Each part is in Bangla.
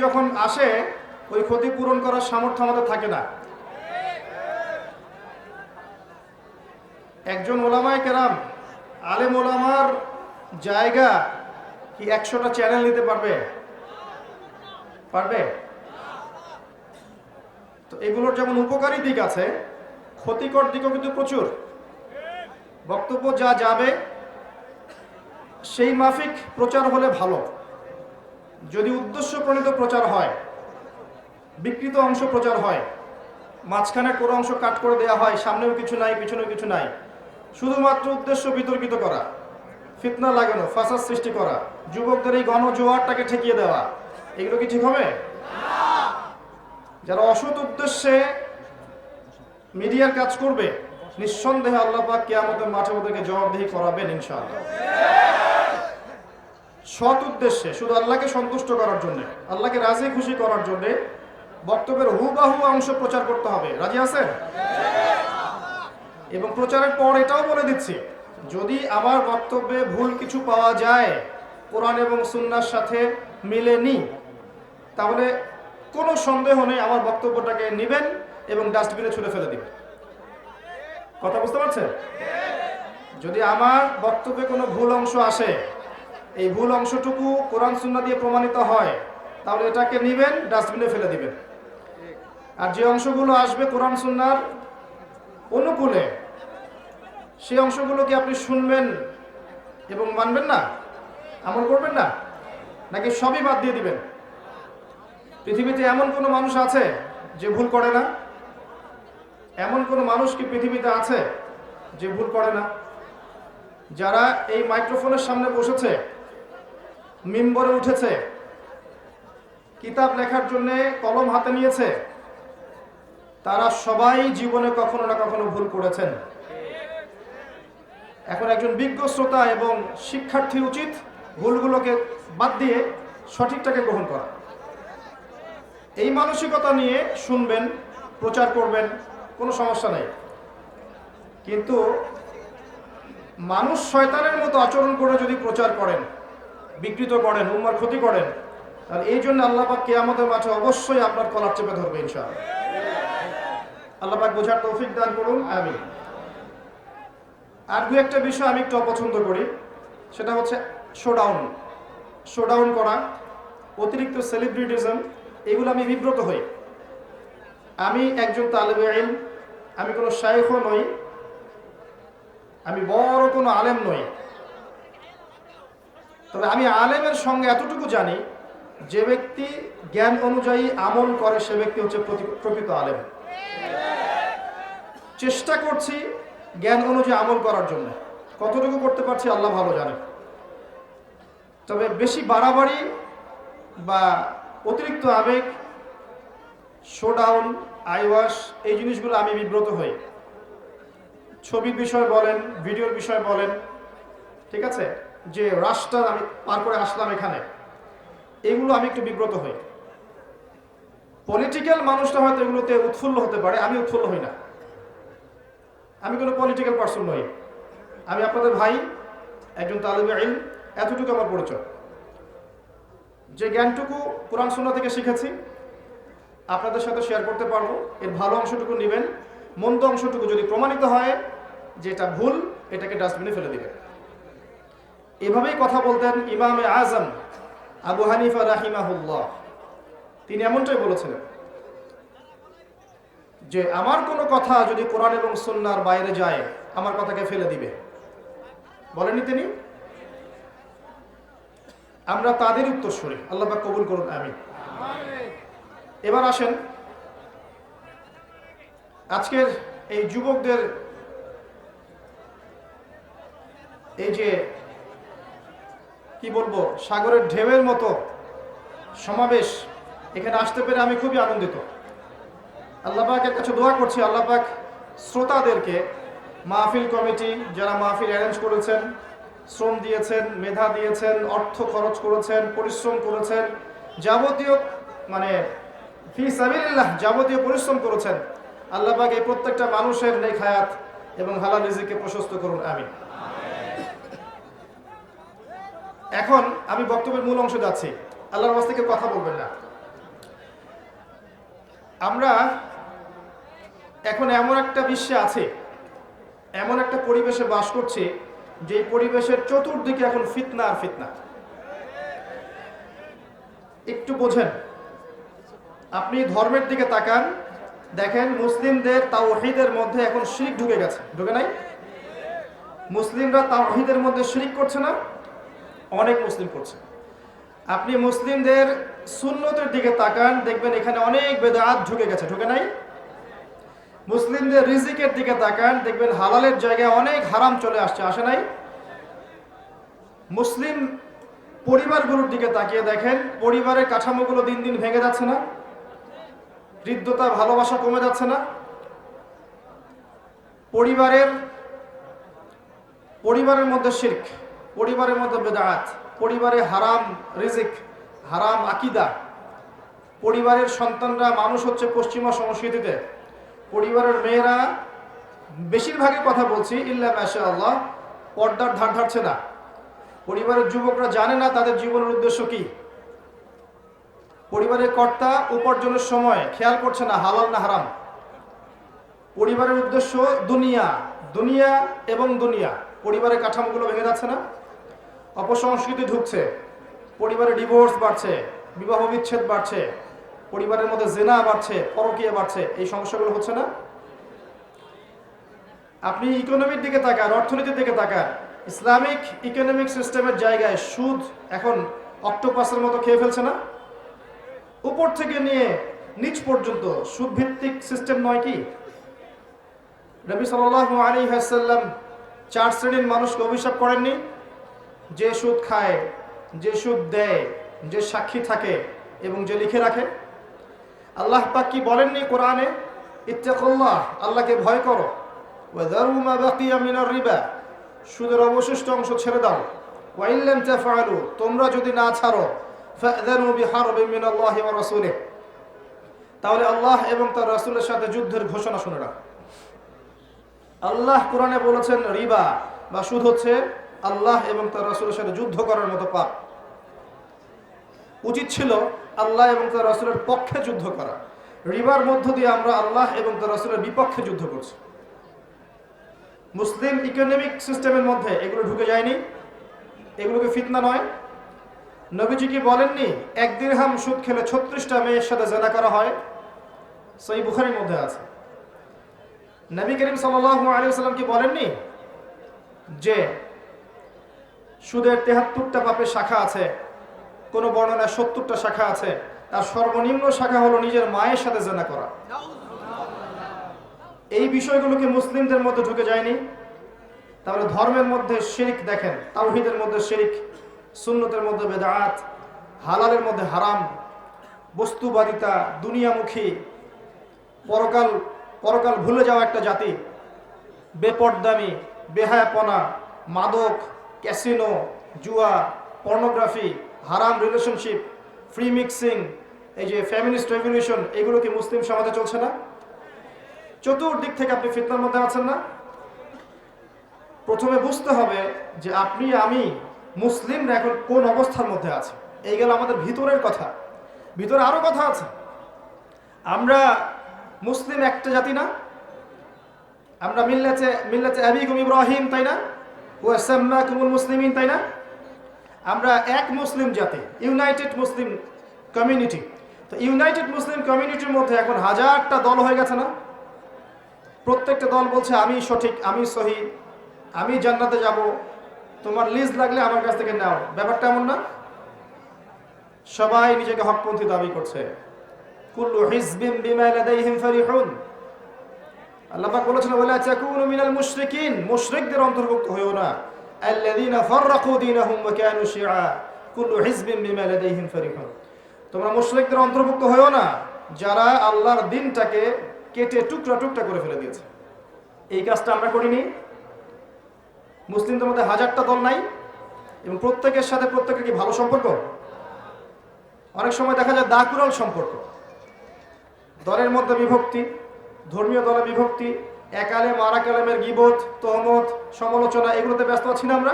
যখন আসে ওই ক্ষতি পূরণ করার সামর্থ্য আমাদের থাকে না। একজন ওলামায়ে কেরাম, আলেম ওলামার জায়গা কি 100টা চ্যানেল নিতে পারবে? পারবে? তো এগুলোর যেমন উপকারী দিক আছে, ক্ষতিকর দিকও কিন্তু প্রচুর। বক্তব্য যা যাবে সেই মাফিক প্রচার হলে ভালো। যদি উদ্দেশ্য প্রণীত প্রচার হয়, বিকৃত অংশ প্রচার হয়, মাঝখানে কোনো অংশ কাট করে দেওয়া হয়, সামনেও কিছু নাই পিছনেও কিছু নাই, শুধুমাত্র উদ্দেশ্য বিতর্কিত করা, ফিতনা লাগানো, ফাসাদ সৃষ্টি করা, যুবকদের এই গণজোয়ারটাকে ঠেকিয়ে দেওয়া, এগুলো কি ঠিক হবে? যারা অসৎ উদ্দেশ্যে মিডিয়ার কাজ করবে, নিঃসন্দেহে আল্লাহ পাক কিয়ামতের মাঠে ওদেরকে জবাবদিহি করাবেন ইনশাআল্লাহ। সৎ উদ্দেশ্যে, শুধু আল্লাহকে সন্তুষ্ট করার জন্য, আল্লাহকে রাজি খুশি করার জন্য বক্তব্যের হুবাহু অংশ প্রচার করতে হবে। রাজি আছেন? এবং প্রচারের পর এটাও বলে দিচ্ছি, যদি আমার বক্তব্যে ভুল কিছু পাওয়া যায়, কোরআন এবং সুন্নাহর সাথে মিলেনি, তাহলে কোনো সন্দেহ নেই আমার বক্তব্যটাকে নেবেন এবং ডাস্টবিনে ছুঁড়ে ফেলে দিবেন। কথা বুঝতে পারছেন? যদি আমার বক্তব্যে কোনো ভুল অংশ আসে, এই ভুল অংশটুকু কোরআন সুন্নাহ দিয়ে প্রমাণিত হয়, তাহলে এটাকে নেবেন, ডাস্টবিনে ফেলে দিবেন। আর যে অংশগুলো আসবে কোরআন সুন্নাহর অনুকূলে, সেই অংশগুলো কি আপনি শুনবেন এবং মানবেন না, আমল করবেন না, নাকি সবই বাদ দিয়ে দিবেন? পৃথিবীতে এমন কোনো মানুষ আছে যে ভুল করে না? এমন কোনো মানুষ কি পৃথিবীতে আছে যে ভুল করে না? যারা এই মাইক্রোফোনের সামনে বসেছে, মিম্বরে উঠেছে, কিতাব লেখার জন্য কলম হাতে নিয়েছে, তারা সবাই জীবনে কখনো না কখনো ভুল করেছেন। এখন একজন বিজ্ঞ শ্রোতা এবং শিক্ষার্থী উচিত ভুলগুলোকে বাদ দিয়ে সঠিকটাকে গ্রহণ করা। এই মানসিকতা নিয়ে শুনবেন, প্রচার করবেন, কোনো সমস্যা নেই। কিন্তু মানুষ শয়তানের মতো আচরণ করে যদি প্রচার করেন, বিকৃত করেন, উম্মার ক্ষতি করেন, তাহলে এই জন্য আল্লাহ পাক কিয়ামতের মাঠে অবশ্যই আপনার কলার চেপে ধরবে ইনশাআল্লাহ। আল্লাহ পাক বোঝার তৌফিক দান করুন, আমিন। আর দু একটা বিষয় আমি একটু অপছন্দ করি, সেটা হচ্ছে শোডাউন করা, অতিরিক্ত সেলিব্রিটিজম, এগুলো আমি বিব্রত হই। আমি একজন তালেবে ইলম, আমি কোনো শাইখও নই, আমি বড় কোনো আলেম নই, তবে আমি আলেমের সঙ্গে এতটুকু জানি, যে ব্যক্তি জ্ঞান অনুযায়ী আমল করে সে ব্যক্তি হচ্ছে প্রকৃত আলেম। চেষ্টা করছি জ্ঞান অনুযায়ী আমল করার জন্য, কতটুকু করতে পারছি আল্লাহ ভালো জানে। তবে বেশি বাড়াবাড়ি বা অতিরিক্ত আবেগ, শোডাউন, আইওয়াশ, এই জিনিসগুলো আমি বিব্রত হই। ছবির বিষয় বলেন, ভিডিওর বিষয় বলেন, ঠিক আছে, যে রাস্তা আমি পার করে আসলাম এখানে, এগুলো আমি একটু বিব্রত হই। পলিটিক্যাল মানুষটা হয়তো এগুলোতে উৎফুল্ল হতে পারে, আমি উৎফুল্ল হই না। আমি কোনো পলিটিক্যাল পার্সন নই, আমি আপনাদের ভাই, একজন তালেবে ইলম, এতটুকু আমার পরিচয়। যে জ্ঞানটুকু কোরআন সুন্নাহ থেকে শিখেছি আপনাদের সাথে শেয়ার করতে পারবো। এর ভালো অংশটুকু নেবেন, মন্দ অংশটুকু যদি প্রমাণিত হয় যে এটা ভুল, এটাকে ডাস্টবিনে ফেলে দিবেন। এভাবেই কথা বলতেন ইমামে আজম আবু হানিফা রাহিমাহুল্লাহ। তিনি এমনটাই বলেছিলেন যে আমার কোনো কথা যদি কোরআন এবং সুন্নাহর বাইরে যায়, আমার কথাকে ফেলে দিবে। বলেননি তিনি? আমরা তাদের উত্তরসূরি, আল্লাহ পাক কবুল করুন, আমিন। এবার আসেন আজকের এই যুবকদের এই যে কি বলবো, সাগরের ঢেউয়ের মতো সমাবেশ, এখানে আসতে পেরে আমি খুবই আনন্দিত। আল্লাহ পাকের কাছে দোয়া করছি, আল্লাহ পাক শ্রোতাদেরকে, মাহফিল কমিটি যারা মাহফিল অ্যারেঞ্জ করেছেন, শ্রম দিয়েছেন, মেধা দিয়েছেন, অর্থ খরচ করেছেন, পরিশ্রম করেছেন, যাবতীয় মানে ফি সাবিলিল্লাহ যাবতীয় পরিশ্রম করেছেন, আল্লাহ পাক এই প্রত্যেকটা মানুষের নেক হায়াত এবং হালাল রিজিককে প্রশস্ত করুন, আমিন। এখন আমি বক্তব্যের মূল অংশে যাচ্ছি। আল্লাহর ওয়াস্তে কেউ কথা বলবেন না, আমরা এখন এমন একটা বিশ্বে আছে, এমন একটা পরিবেশে বাস করছি যে পরিবেশের চতুর্দিকে এখন ফিতনা আর ফিতনা। একটু বোঝেন, আপনি ধর্মের দিকে তাকান, দেখেন মুসলিমদের তাওহীদের মধ্যে এখন শিরক ঢুকে গেছে, ঢুকে নাই? মুসলিমরা তাওহীদের মধ্যে শিরক করছে না? অনেক মুসলিম করছে। আপনি মুসলিমদের সুন্নতের দিকে তাকান, দেখবেন এখানে অনেক বেদাত ঢুকে গেছে, ঢুকে নাই? মুসলিমদের রিজিকের দিকে তাকান, দেখবেন হালালের জায়গায় অনেক হারাম চলে আসছে, আসে নাই? মুসলিম পরিবারগুলোর দিকে তাকিয়ে দেখেন, পরিবারের কাঠামোগুলো দিন দিন ভেঙে যাচ্ছে না? হৃদ্যতা, ভালোবাসা কমে যাচ্ছে না? পরিবারের মধ্যে শিরক, পরিবারের মধ্যে বেদাত, পরিবারে হারাম রিজিক, হারাম আকীদা, পরিবারের সন্তানরা মানুষ হচ্ছে পশ্চিমা সংস্কৃতিতে, পরিবারের মেয়েরা বেশিরভাগই কথা বলছি ইল্লা মাশাআল্লাহ পর্দার ধার ধারছে না। পরিবারের যুবকরা জানে না তাদের জীবনের উদ্দেশ্য কি। পরিবারের কর্তা উপার্জনের সময় খেয়াল করছে না হালাল না হারাম। পরিবারের উদ্দেশ্য দুনিয়া, দুনিয়া এবং দুনিয়া। পরিবারের কাঠামোগুলো ভেঙে যাচ্ছে না? অপসংস্কৃতি ঢুকছে, পরিবারে ডিভোর্স বাড়ছে, বিবাহ বিচ্ছেদ বাড়ছে, পরিবারের মধ্যে জিনা বাড়ছে, পরকীয়া বাড়ছে, এই সমস্যাগুলো হচ্ছে না? আপনি ইকোনমির দিকে তাকান, অর্থনীতির দিকে তাকান, ইসলামিক ইকোনমিক সিস্টেমের জায়গায় সুদ এখন অক্টোপাসের মতো খেয়ে ফেলছে না? উপর থেকে নিয়ে নিচ পর্যন্ত সুদ ভিত্তিক সিস্টেম নয় কি? নবী সাল্লাল্লাহু আলাইহি ওয়াসাল্লাম 4 শ্রেণীর মানুষকে অভিশাপ করেননি? যে সুদ খায়, যে সুদ দেয়, যে সাক্ষী থাকে এবং যে লিখে রাখে। আল্লাহ পাক কি বলেননি কোরআনে? ইত্তাকুল্লাহ, আল্লাহকে ভয় করো, ওয়া যারু মা বাকিয়া মিনার রিবা, সুদের অবশিষ্ট অংশ ছেড়ে দাও, ওয়া ইল্লাম তাফআলু, তোমরা যদি না ছাড়ো, ফাযানু বিহারবিন মিনাল্লাহি ওয়া রাসূলিহি, তাহলে আল্লাহ এবং তার রাসূলের সাথে যুদ্ধের ঘোষণা শুনে রাখো। আল্লাহ কোরআনে বলেছেন রিবা বা সুদ হচ্ছে আল্লাহ এবং তার রাসূলের সাথে যুদ্ধ করার মতো পাপ। উচিত ছিল আল্লাহ এবং তার রাসূলের পক্ষে যুদ্ধ করা। রিবার মধ্য দিয়ে আমরা আল্লাহ এবং তার রাসূলের বিপক্ষে যুদ্ধ করছি। মুসলিম ইকোনমিক সিস্টেমের মধ্যে এগুলো ঢুকে যায়নি? এগুলোকে ফিতনা নয়? নবীজি কি বলেননি 1 দিরহাম সুদ খেলে 36টা মেয়ের সাথে জিনা করা হয়? সহিহ বুখারীর মধ্যে আছে। নবী করিম সাল্লাল্লাহু আলাইহি ওয়াসাল্লাম কি বলেননি যে সুদের 73টা পাপের শাখা আছে, কোন বর্ণনায় 70টা শাখা আছে, তার সর্বনিম্ন শাখা হলো নিজের মায়ের সাথে জিনা করা? এই বিষয়গুলোকে মুসলিমদের মধ্যে ঢুকে যায়নি? তাহলে ধর্মের মধ্যে শিরক দেখেন, তাওহীদের মধ্যে শিরক, সুন্নতের মধ্যে বেদাত, হালালের মধ্যে হারাম, বস্তুবাদিতা, দুনিয়ামুখী, পরকাল ভুলে যাওয়া একটা জাতি, বেপরদামি, বেহায়াপনা, মাদক, ক্যাসিনো, জুয়া, পর্নোগ্রাফি, হারাম রিলেশনশিপ, ফ্রি মিক্সিং, এই যে ফেমিনিস্ট রেভলিউশন, এগুলো কি মুসলিম সমাজে চলছে না? চতুর্দিক থেকে আপনি ফিতনার মধ্যে আছেন না? প্রথমে বুঝতে হবে যে আপনি আমি মুসলিমরা এখন কোন অবস্থার মধ্যে আছে। এই গেল আমাদের ভিতরের কথা। ভিতরে আরো কথা আছে। আমরা মুসলিম একটা জাতি না? আমরা মিল্লাতে আবিকুম ইব্রাহিম, তাই না? ওয়া সাম্মাকুমুল মুসলিমিন, তাই না? আমরা এক মুসলিম জাতি, ইউনাইটেড মুসলিম কমিউনিটি। তো ইউনাইটেড মুসলিম কমিউনিটির মধ্যে এখন হাজারটা দল হয়ে গেছে না? প্রত্যেকটা দল বলছে আমি সঠিক, আমি সহি, আমি জান্নাতে যাব, তোমার লিস্ট লাগলে আমার কাছ থেকে নাও। ব্যাপারটা এমন না? সবাই নিজেকে হকপন্থী দাবি করছে। কুল্লু হিজবিন বিমা লাদাইহিম ফারিহুন। আল্লাহ পাক বলেছেন ওয়ালা তাকুনু মিনাল মুশরিকিন, মুশরিকদের অন্তর্ভুক্ত হইও না। আল্লাযীনা ফাররাকু দীনাহুম ওয়া কানু শিআ, কুল্লু হিজবিন বিমা লাদাইহিম ফারিহুন। তোমরা মুশরিকদের অন্তর্ভুক্ত হইও না যারা আল্লাহর দ্বীনটাকে কেটে টুকরা টুকরা করে ফেলে দিয়েছে। এই কাজটা আমরা করিনি? মুসলিমদের মধ্যে হাজারটা দল নাই এবং প্রত্যেকের সাথে প্রত্যেকের কি ভালো সম্পর্ক? অনেক সময় দেখা যায় দাকুরাল সম্পর্ক, দলের মধ্যে বিভক্তি, ধর্মীয় দলে বিভক্তি, একালেম আরাকালেমের গীবত, তহমত, সমালোচনা, এগুলোতে ব্যস্ত আছি না আমরা?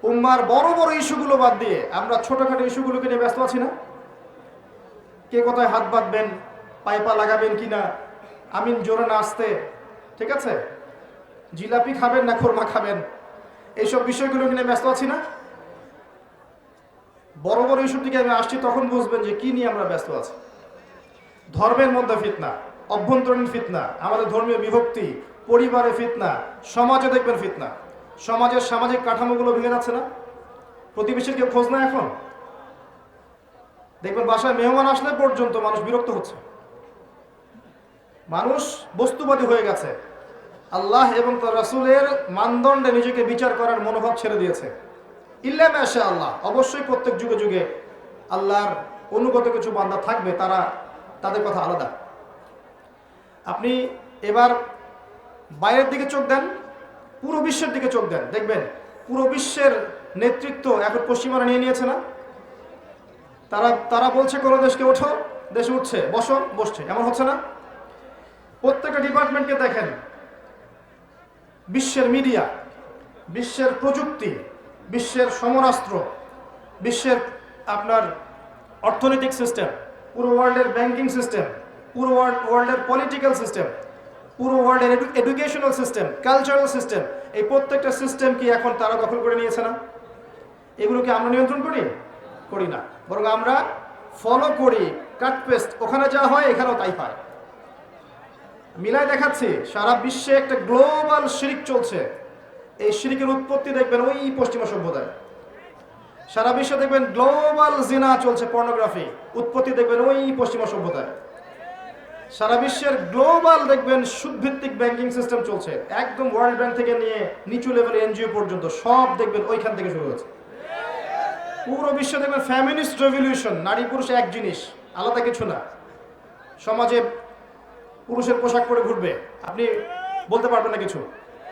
উম্মার বড় বড় ইস্যুগুলো বাদ দিয়ে আমরা ছোটখাটো ইস্যুগুলোকে নিয়ে ব্যস্ত আছি না? কে কোথায় হাত বাঁধবেন, পাইপা লাগাবেন কিনা, আমিন জোরে না আসতে, ঠিক আছে, জিলাপি খাবেন না খোরমা খাবেন, এইসব বিষয়গুলো নিয়ে ব্যস্ত আছি না? বড় বড় ইস্যুর দিকে আমি আসছি, তখন বুঝবেন যে কি নিয়ে আমরা ব্যস্ত আছি। ধর্মের মধ্যে ফিতনা, অভ্যন্তরীণ ফিতনা, আমাদের ধর্মীয় বিভক্তি, পরিবারে ফিতনা, সমাজে দেখবেন ফিতনা, সমাজের সামাজিক কাঠামোগুলো ভেঙে যাচ্ছে না? প্রতিবেশীর কেউ খোঁজ না এখন? দেখবেন বাসায় মেহমান আসলে পর্যন্ত মানুষ বিরক্ত হচ্ছে, মানুষ বস্তুবাদী হয়ে গেছে, আল্লাহ এবং তার রাসূলের মানদণ্ডে নিজেকে বিচার করার মনোভাব ছেড়ে দিয়েছে। ইল্লা মাশা আল্লাহ, অবশ্যই প্রত্যেক যুগে যুগে আল্লাহর অনুগত কিছু বান্দা থাকবে, তাদের কথা আলাদা। আপনি এবার বাইরের দিকে চোখ দেন, পুরো বিশ্বের দিকে চোখ দেন, দেখবেন পুরো বিশ্বের নেতৃত্ব এখন পশ্চিমারা নিয়ে নিয়েছে না? তারা বলছে কোনো দেশকে ওঠো, দেশে উঠছে, বসো, বসছে, এমন হচ্ছে না? প্রত্যেকটা ডিপার্টমেন্টকে দেখেন, বিশ্বের মিডিয়া, বিশ্বের প্রযুক্তি, বিশ্বের সমরাস্ত্র, বিশ্বের আপনার অর্থনৈতিক সিস্টেম, পুরো ওয়ার্ল্ডের ব্যাংকিং সিস্টেম, পুরো ওয়ার্ল্ডের পলিটিক্যাল সিস্টেম, পুরো ওয়ার্ল্ডের এডুকেশনাল সিস্টেম, কালচারাল সিস্টেম, এই প্রত্যেকটা সিস্টেম কি এখন তারা দখল করে নিয়েছে না? এগুলোকে আমরা নিয়ন্ত্রণ করি না, বরং আমরা ফলো করি, কাট পেস্ট, ওখানে যা হয় এখানেও তাই হয়। মিলাই দেখাচ্ছি, সারা বিশ্বে একটা গ্লোবাল শিরিক চলছে। এই শিরিকের উৎপত্তি দেখবেন ওই পশ্চিমা সভ্যতায়। সারা বিশ্বে দেখবেন গ্লোবাল জিনা চলছে, পর্নোগ্রাফি, উৎপত্তি দেখবেন ওই পশ্চিমা সভ্যতায়। সারা বিশ্বের গ্লোবাল দেখবেন সুদভিত্তিক ব্যাংকিং সিস্টেম চলছে, একদম ওয়ার্ল্ড ব্যাংক থেকে নিয়ে নিচু লেভেল এনজিও পর্যন্ত সব দেখবেন ওইখান থেকে শুরু হয়েছে। পুরো বিশ্বে দেখবেন ফ্যামিনিস্ট রেভলিউশন, নারী পুরুষ এক জিনিস, আলাদা কিছু না। সমাজে পুরুষের পোশাক পরে ঘুরবে, আপনি বলতে পারবেন না কিছু।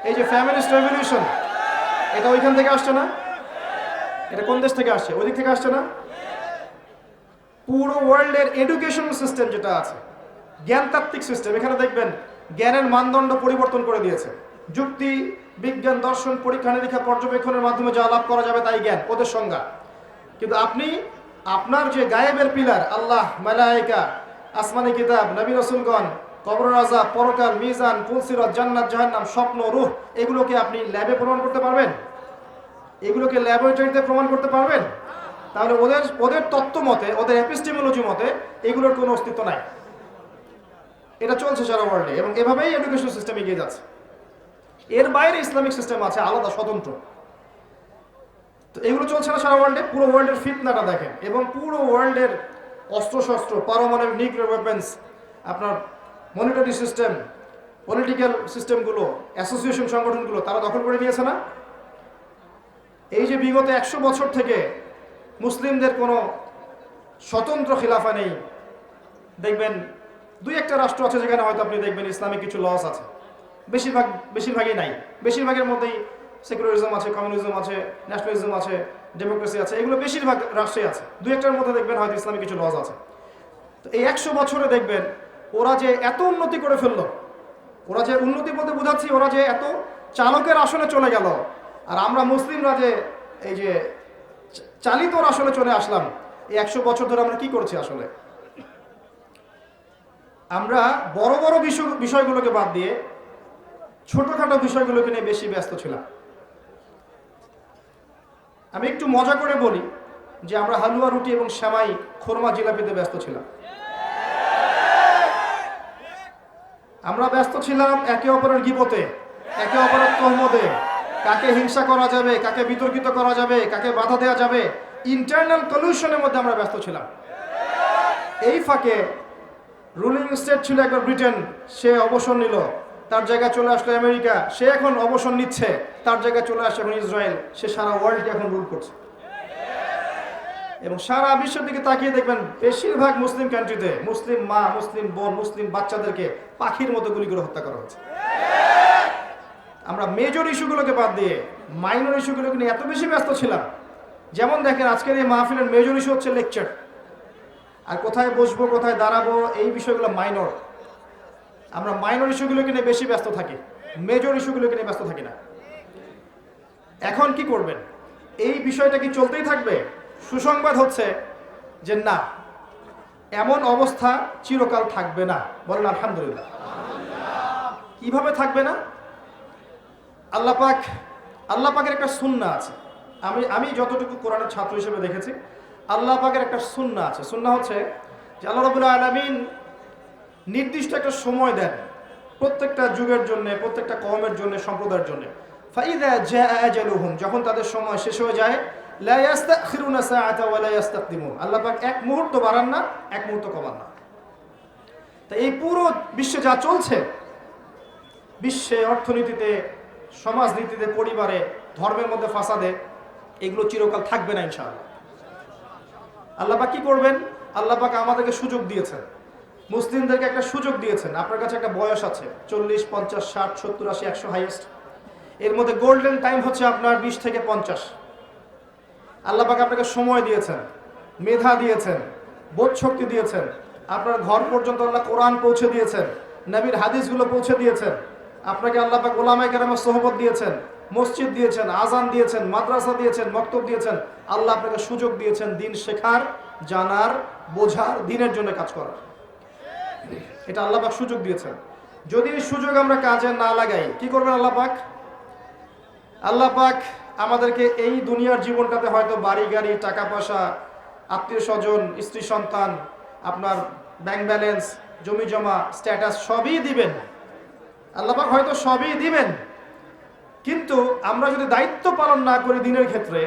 এই যে ফ্যামিনিস্ট রেভলিউশন, এটা ওইখান থেকে আসছে না? এটা কোন দেশ থেকে আসছে? ওই দিক থেকে আসছে না? পুরো ওয়ার্ল্ডের এডুকেশন সিস্টেম যেটা আছে, জ্ঞানতাত্ত্বিক সিস্টেম, এখানে দেখবেন জ্ঞানের মানদণ্ড পরিবর্তন করে দিয়েছে। যুক্তি, বিজ্ঞান, দর্শন, পরীক্ষা নিরীক্ষা, পর্যবেক্ষণের মাধ্যমে যা লাভ করা যাবে তাই জ্ঞান, ওদের সংজ্ঞা। কিন্তু আপনি আপনার যে গায়েবের পিলার, আল্লাহ, মালায়েকা, আসমানি কিতাব, নবী রাসূলগণ, কবর আযাব, পরকাল, মিজান, ফুলসিরাত, জান্নাত, জাহান্নাম, স্বপ্ন, রূহ, এগুলোকে আপনি ল্যাবে প্রমাণ করতে পারবেন? এগুলোকে ল্যাবরেটরিতে প্রমাণ করতে পারবেন? তাহলে ওদের তত্ত্ব মতে, ওদের এপিস্টেমোলজি মতে এগুলোর কোনো অস্তিত্ব নাই। এটা চলছে সারা ওয়ার্ল্ডে, এবং এভাবেই এডুকেশন সিস্টেম এগিয়ে যাচ্ছে। এর বাইরে ইসলামিক সিস্টেম আছে আলাদা, স্বতন্ত্র। তো এগুলো চলছে না সারা ওয়ার্ল্ডে? পুরো ওয়ার্ল্ডের ফিতনাটা দেখেন, এবং পুরো ওয়ার্ল্ডের অস্ত্রশস্ত্র, পারমাণবিক নিউক্লিয়ার ওয়েপেন্স, আপনার মনিটরি সিস্টেম, পলিটিক্যাল সিস্টেমগুলো, অ্যাসোসিয়েশন সংগঠনগুলো তারা দখল করে নিয়েছে না? এই যে বিগত 100 বছর থেকে মুসলিমদের কোনো স্বতন্ত্র খিলাফা নেই, দেখবেন দুই একটা রাষ্ট্র আছে যেখানে হয়তো আপনি দেখবেন ইসলামিক কিছু লস আছে, বেশিরভাগই নাই। বেশিরভাগের মধ্যেই সেকুলারিজম আছে, কমিউনিজম আছে, ন্যাশনালিজম আছে, ডেমোক্রেসি আছে, এগুলো বেশিরভাগ রাষ্ট্রে আছে। দুই একটার মধ্যে দেখবেন হয়তো ইসলামিক কিছু লস আছে। তো এই 100 বছরে দেখবেন ওরা যে এত উন্নতি করে ফেললো, ওরা যে উন্নতি বলতে বোঝাচ্ছি, ওরা যে এত চালকের আসনে চলে গেল, আর আমরা মুসলিমরা যে এই যে চালিতর আসনে চলে আসলাম, এই 100 বছর ধরে আমরা কি করছি আসলে? আমরা বড় বড় বিষয়গুলোকে বাদ দিয়ে ছোটখাটো বিষয়গুলোকে নিয়ে বেশি ব্যস্ত ছিলাম। আমি একটু মজা করে বলি যে আমরা হালুয়া, রুটি এবং সেমাই, খোরমা, জিলাপিতে ব্যস্ত ছিলাম। আমরা ব্যস্ত ছিলাম একে অপরের গীবতে, একে অপরের তহমতে, কাকে হিংসা করা যাবে, কাকে বিতর্কিত করা যাবে, কাকে বাধা দেওয়া যাবে, ইন্টারনাল পলিউশনের মধ্যে আমরা ব্যস্ত ছিলাম। এই ফাঁকে রুলিং স্টেট ছিল একবার ব্রিটেন, সে অবসর নিল, তার জায়গায় চলে আসলো আমেরিকা, সে এখন অবসর নিচ্ছে, তার জায়গায় চলে আসছে এখন ইসরায়েল, সে সারা ওয়ার্ল্ডকে এখন রুল করছে। এবং সারা বিশ্বের দিকে তাকিয়ে দেখবেন বেশিরভাগ মুসলিম কান্ট্রিতে মুসলিম মা, মুসলিম বোন, মুসলিম বাচ্চাদেরকে পাখির মতো গুলি করে হত্যা করা হচ্ছে। আমরা মেজর ইস্যুগুলোকে বাদ দিয়ে মাইনর ইস্যুগুলোকে নিয়ে এত বেশি ব্যস্ত ছিলাম। যেমন দেখেন আজকের এই মাহফিলের মেজর ইস্যু হচ্ছে লেকচার, আর কোথায় বসবো, কোথায় দাঁড়াবো, এই বিষয়গুলো মাইনর। আমরা মাইনর ইস্যুগুলোকে নিয়ে বেশি ব্যস্ত থাকি, মেজর ইস্যুগুলোকে নিয়ে ব্যস্ত থাকি না। এখন কি করবেন? এই বিষয়টা কি চলতেই থাকবে? সুসংবাদ হচ্ছে যে না, এমন অবস্থা চিরকাল থাকবে না। বলেন আলহামদুলিল্লাহ। কিভাবে থাকবে না? আল্লাহ পাকের একটা সুন্নাহ আছে। আমি যতটুকু কোরআনের ছাত্র হিসেবে দেখেছি, আল্লাহ পাকের একটা সুন্নাহ আছে। সুন্নাহ হচ্ছে যে আল্লাহ রাব্বুল আলামিন নির্দিষ্ট একটা সময় দেন প্রত্যেকটা যুগের জন্য, প্রত্যেকটা কওমের জন্য, সম্প্রদায়ের জন্য। ফাইযা জাআ আজালুহুম, যখন তাদের সময় শেষ হয়ে যায়, লা ইস্তাখিরুনা সাআতা ওয়া লা ইস্তাকদিমুন, আল্লাহ পাক এক মুহূর্ত বাড়ান না, এক মুহূর্ত কমান না। তো এই পুরো বিশ্বে যা চলছে, বিশ্বে অর্থনীতিতে, সমাজনীতিতে, পরিবারে, ধর্মের মধ্যে ফাসাদে, এগুলো চিরকাল থাকবে না ইনশাআল্লাহ। আল্লাহ পাক কি করবেন? আল্লাহ পাক আমাদেরকে সুযোগ দিয়েছেন, মুসলিমদেরকে একটা সুযোগ দিয়েছেন। আপনার কাছে একটা বয়স আছে 40, 50, 60, 70, 80, 100 হাইয়েস্ট। এর মধ্যে গোল্ডেন টাইম হচ্ছে আপনার 20 থেকে 50। আল্লাহ পাক আপনাকে সময় দিয়েছেন, মেধা দিয়েছেন, বোধ শক্তি দিয়েছেন, আপনার ঘর পর্যন্ত আল্লাহ কোরআন পৌঁছে দিয়েছেন, নবীর হাদিসগুলো পৌঁছে দিয়েছেন, আপনাকে আল্লাহ পাক উলামায়ে কেরামের সোহবত দিয়েছেন, মসজিদ দিয়েছেন, আজান দিয়েছেন, মাদ্রাসা দিয়েছেন, মক্তব দিয়েছেন। আল্লাহ আপনাকে সুযোগ দিয়েছেন দিন শেখার, জানার, বোঝার, দিনের জন্য কাজ করার। এটা আল্লাহ পাক সুযোগ দিয়েছেন। যদি এই সুযোগ আমরা কাজে না লাগাই, কি করবেন আল্লাহ পাক? আল্লাহ পাক আমাদেরকে এই দুনিয়ার জীবনটাতে হয়তো বাড়ি গাড়ি, টাকা পয়সা, আত্মীয় স্বজন, স্ত্রী সন্তান, আপনার ব্যাংক ব্যালেন্স, জমি জমা, স্ট্যাটাস সবই দিবেন। আল্লাহ পাক হয়তো সবই দিবেন, কিন্তু আমরা যদি দায়িত্ব পালন না করি দিনের ক্ষেত্রে,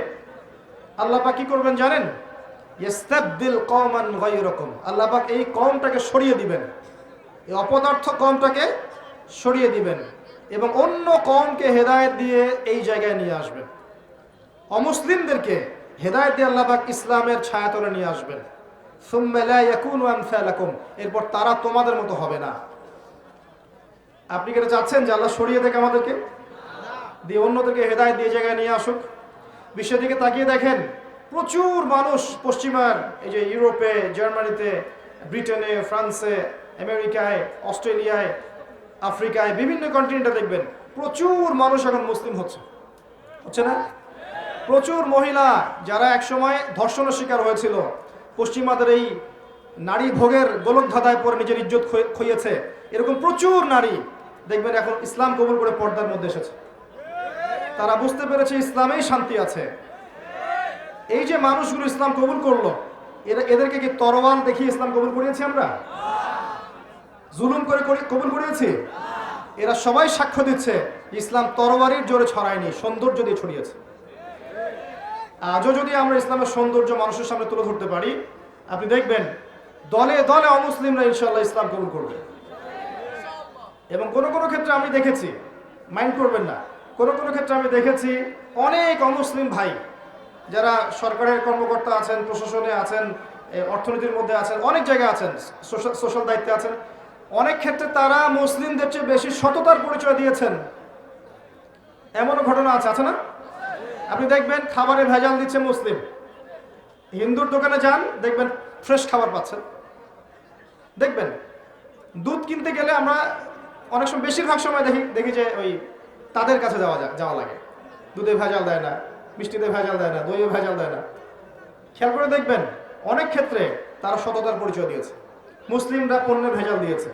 আল্লাহ পাক কি করবেন জানেন? ইস্তাবদিল কওমান গায়রাকুম, আল্লাহ পাক এই কওমটাকে সরিয়ে দিবেন, এই অপদার্থ কওমটাকে সরিয়ে দিবেন এবং অন্য কওমকে হেদায়েত দিয়ে এই জায়গায় নিয়ে আসবেন। অমুসলিমদেরকে হেদায়েত দিয়ে আল্লাহ পাক ইসলামের ছায়াতলে নিয়ে আসবেন। সুম্মা লা ইয়াকুনু আমসালাকুম, এরপর তারা তোমাদের মতো হবে না। আপনি কি এটা চাচ্ছেন যে আল্লাহ সরিয়ে দেখ আমাদেরকে, দিয়ে অন্যদেরকে হেদায়েত দিয়ে জায়গায় নিয়ে আসুক? বিশ্বের দিকে তাকিয়ে দেখেন, প্রচুর মানুষ পশ্চিমার, এই যে ইউরোপে, জার্মানিতে, ব্রিটেনে, ফ্রান্সে, আমেরিকায়, অস্ট্রেলিয়ায়, আফ্রিকায়, বিভিন্ন কন্টিনেন্টে দেখবেন প্রচুর মানুষ এখন মুসলিম হচ্ছে না? প্রচুর মহিলা যারা একসময় ধর্ষণের শিকার হয়েছিল, পশ্চিমাদের এই নারী ভোগের গোলকধাঁধায় পরে নিজের ইজ্জত খইয়েছে, এরকম প্রচুর নারী দেখবেন এখন ইসলাম কবুল করে পর্দার মধ্যে এসেছে। তারা বুঝতে পেরেছে ইসলামেই শান্তি আছে। এই যে মানুষগুলো ইসলাম কবুল করলো, এদেরকে কি তরোয়াল দেখিয়ে ইসলাম কবুল করিয়েছি আমরা? জুলুম করে কবুল করিয়েছি? এরা সবাই সাক্ষ্য দিচ্ছে ইসলাম তরবারির জোরে ছড়ায়নি, সৌন্দর্য দিয়ে ছড়িয়েছে। আজও যদি আমরা ইসলামের সৌন্দর্য মানুষের সামনে তুলে ধরতে পারি, আপনি দেখবেন দলে দলে অমুসলিমরা ইনশাআল্লাহ ইসলাম কবুল করবে। এবং কোন কোন ক্ষেত্রে আমি দেখেছি, মাইন্ড করবেন না, কোন কোন ক্ষেত্রে আমি দেখেছি অনেক অমুসলিম ভাই যারা সরকারের কর্মকর্তা আছেন, প্রশাসনে আছেন, অর্থনীতির মধ্যে আছেন, অনেক জায়গায় আছেন, সোশ্যাল দায়িত্বে আছেন, অনেক ক্ষেত্রে তারা মুসলিমদের চেয়ে বেশি সততার পরিচয় দিয়েছেন। এমনও ঘটনা আছে না? আপনি দেখবেন খাবারে ভেজাল দিচ্ছে মুসলিম, হিন্দুর দোকানে যান দেখবেন ফ্রেশ খাবার পাচ্ছেন। দেখবেন দুধ কিনতে গেলে আমরা অনেক সময়, বেশিরভাগ সময় দেখি যে ওই তাদের কাছে যাওয়া লাগে। দুধে ভেজাল দেয় না, মিষ্টিতে ভেজাল দেয় না, দইয়ে ভেজাল দেয় না। খেয়াল করে দেখবেন অনেক ক্ষেত্রে তারা সততার পরিচয় দিয়েছে। মুসলিমরা পণ্যে ভেজাল দিয়েছে,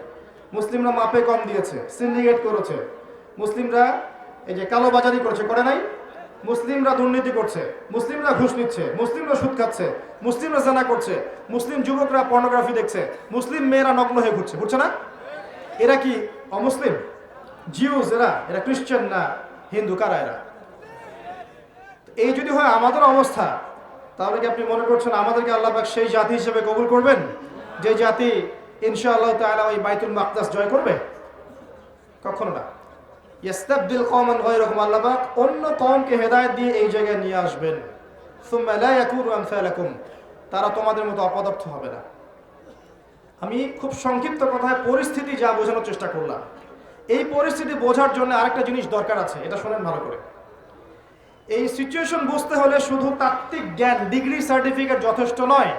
মুসলিমরা মাপে কম দিয়েছে, সিন্ডিকেট করেছে, মুসলিমরা এই যে কালোবাজারি করেছে, করে নাই? মুসলিমরা দুর্নীতি করছে, মুসলিমরা ঘুষ নিচ্ছে, মুসলিমরা সুদ খাচ্ছে, মুসলিমরা জানা করছে, মুসলিম যুবকরা পর্নোগ্রাফি দেখছে, মুসলিম মেয়েরা নগ্ন হয়ে ঘুরছে না? এরা কি অমুসলিম? জিউস এরা খ্রিস্টান না হিন্দু? কারা এরা? এই যদি হয় আমাদের অবস্থা, তাহলে কি আপনি মনে করছেন আমাদেরকে আল্লাহ পাক সেই জাতি হিসেবে কবুল করবেন যে জাতি ইনশাআল্লাহ তাআলা ওই বাইতুল মাকদাস জয় করবে? কখনো না। ইস্তাবদিল কওমান গায়রাকুম, আল্লাহ পাক অন্য কওমকে হেদায়েত দিয়ে এই জায়গায় নিয়ে আসবেন। সুম্মা লা ইয়াকুনু আমসালাকুম, তারা তোমাদের মতো অপদার্থ হবে না। আমি খুব সংক্ষিপ্ত কথায় পরিস্থিতি যা বোঝানোর চেষ্টা করলাম, এই পরিস্থিতি বোঝার জন্য আরেকটা জিনিস দরকার আছে, এটা শোনেন ভালো করে। এই সিচুয়েশন বুঝতে হলে শুধু তাত্ত্বিক জ্ঞান, ডিগ্রি, সার্টিফিকেট যথেষ্ট নয়।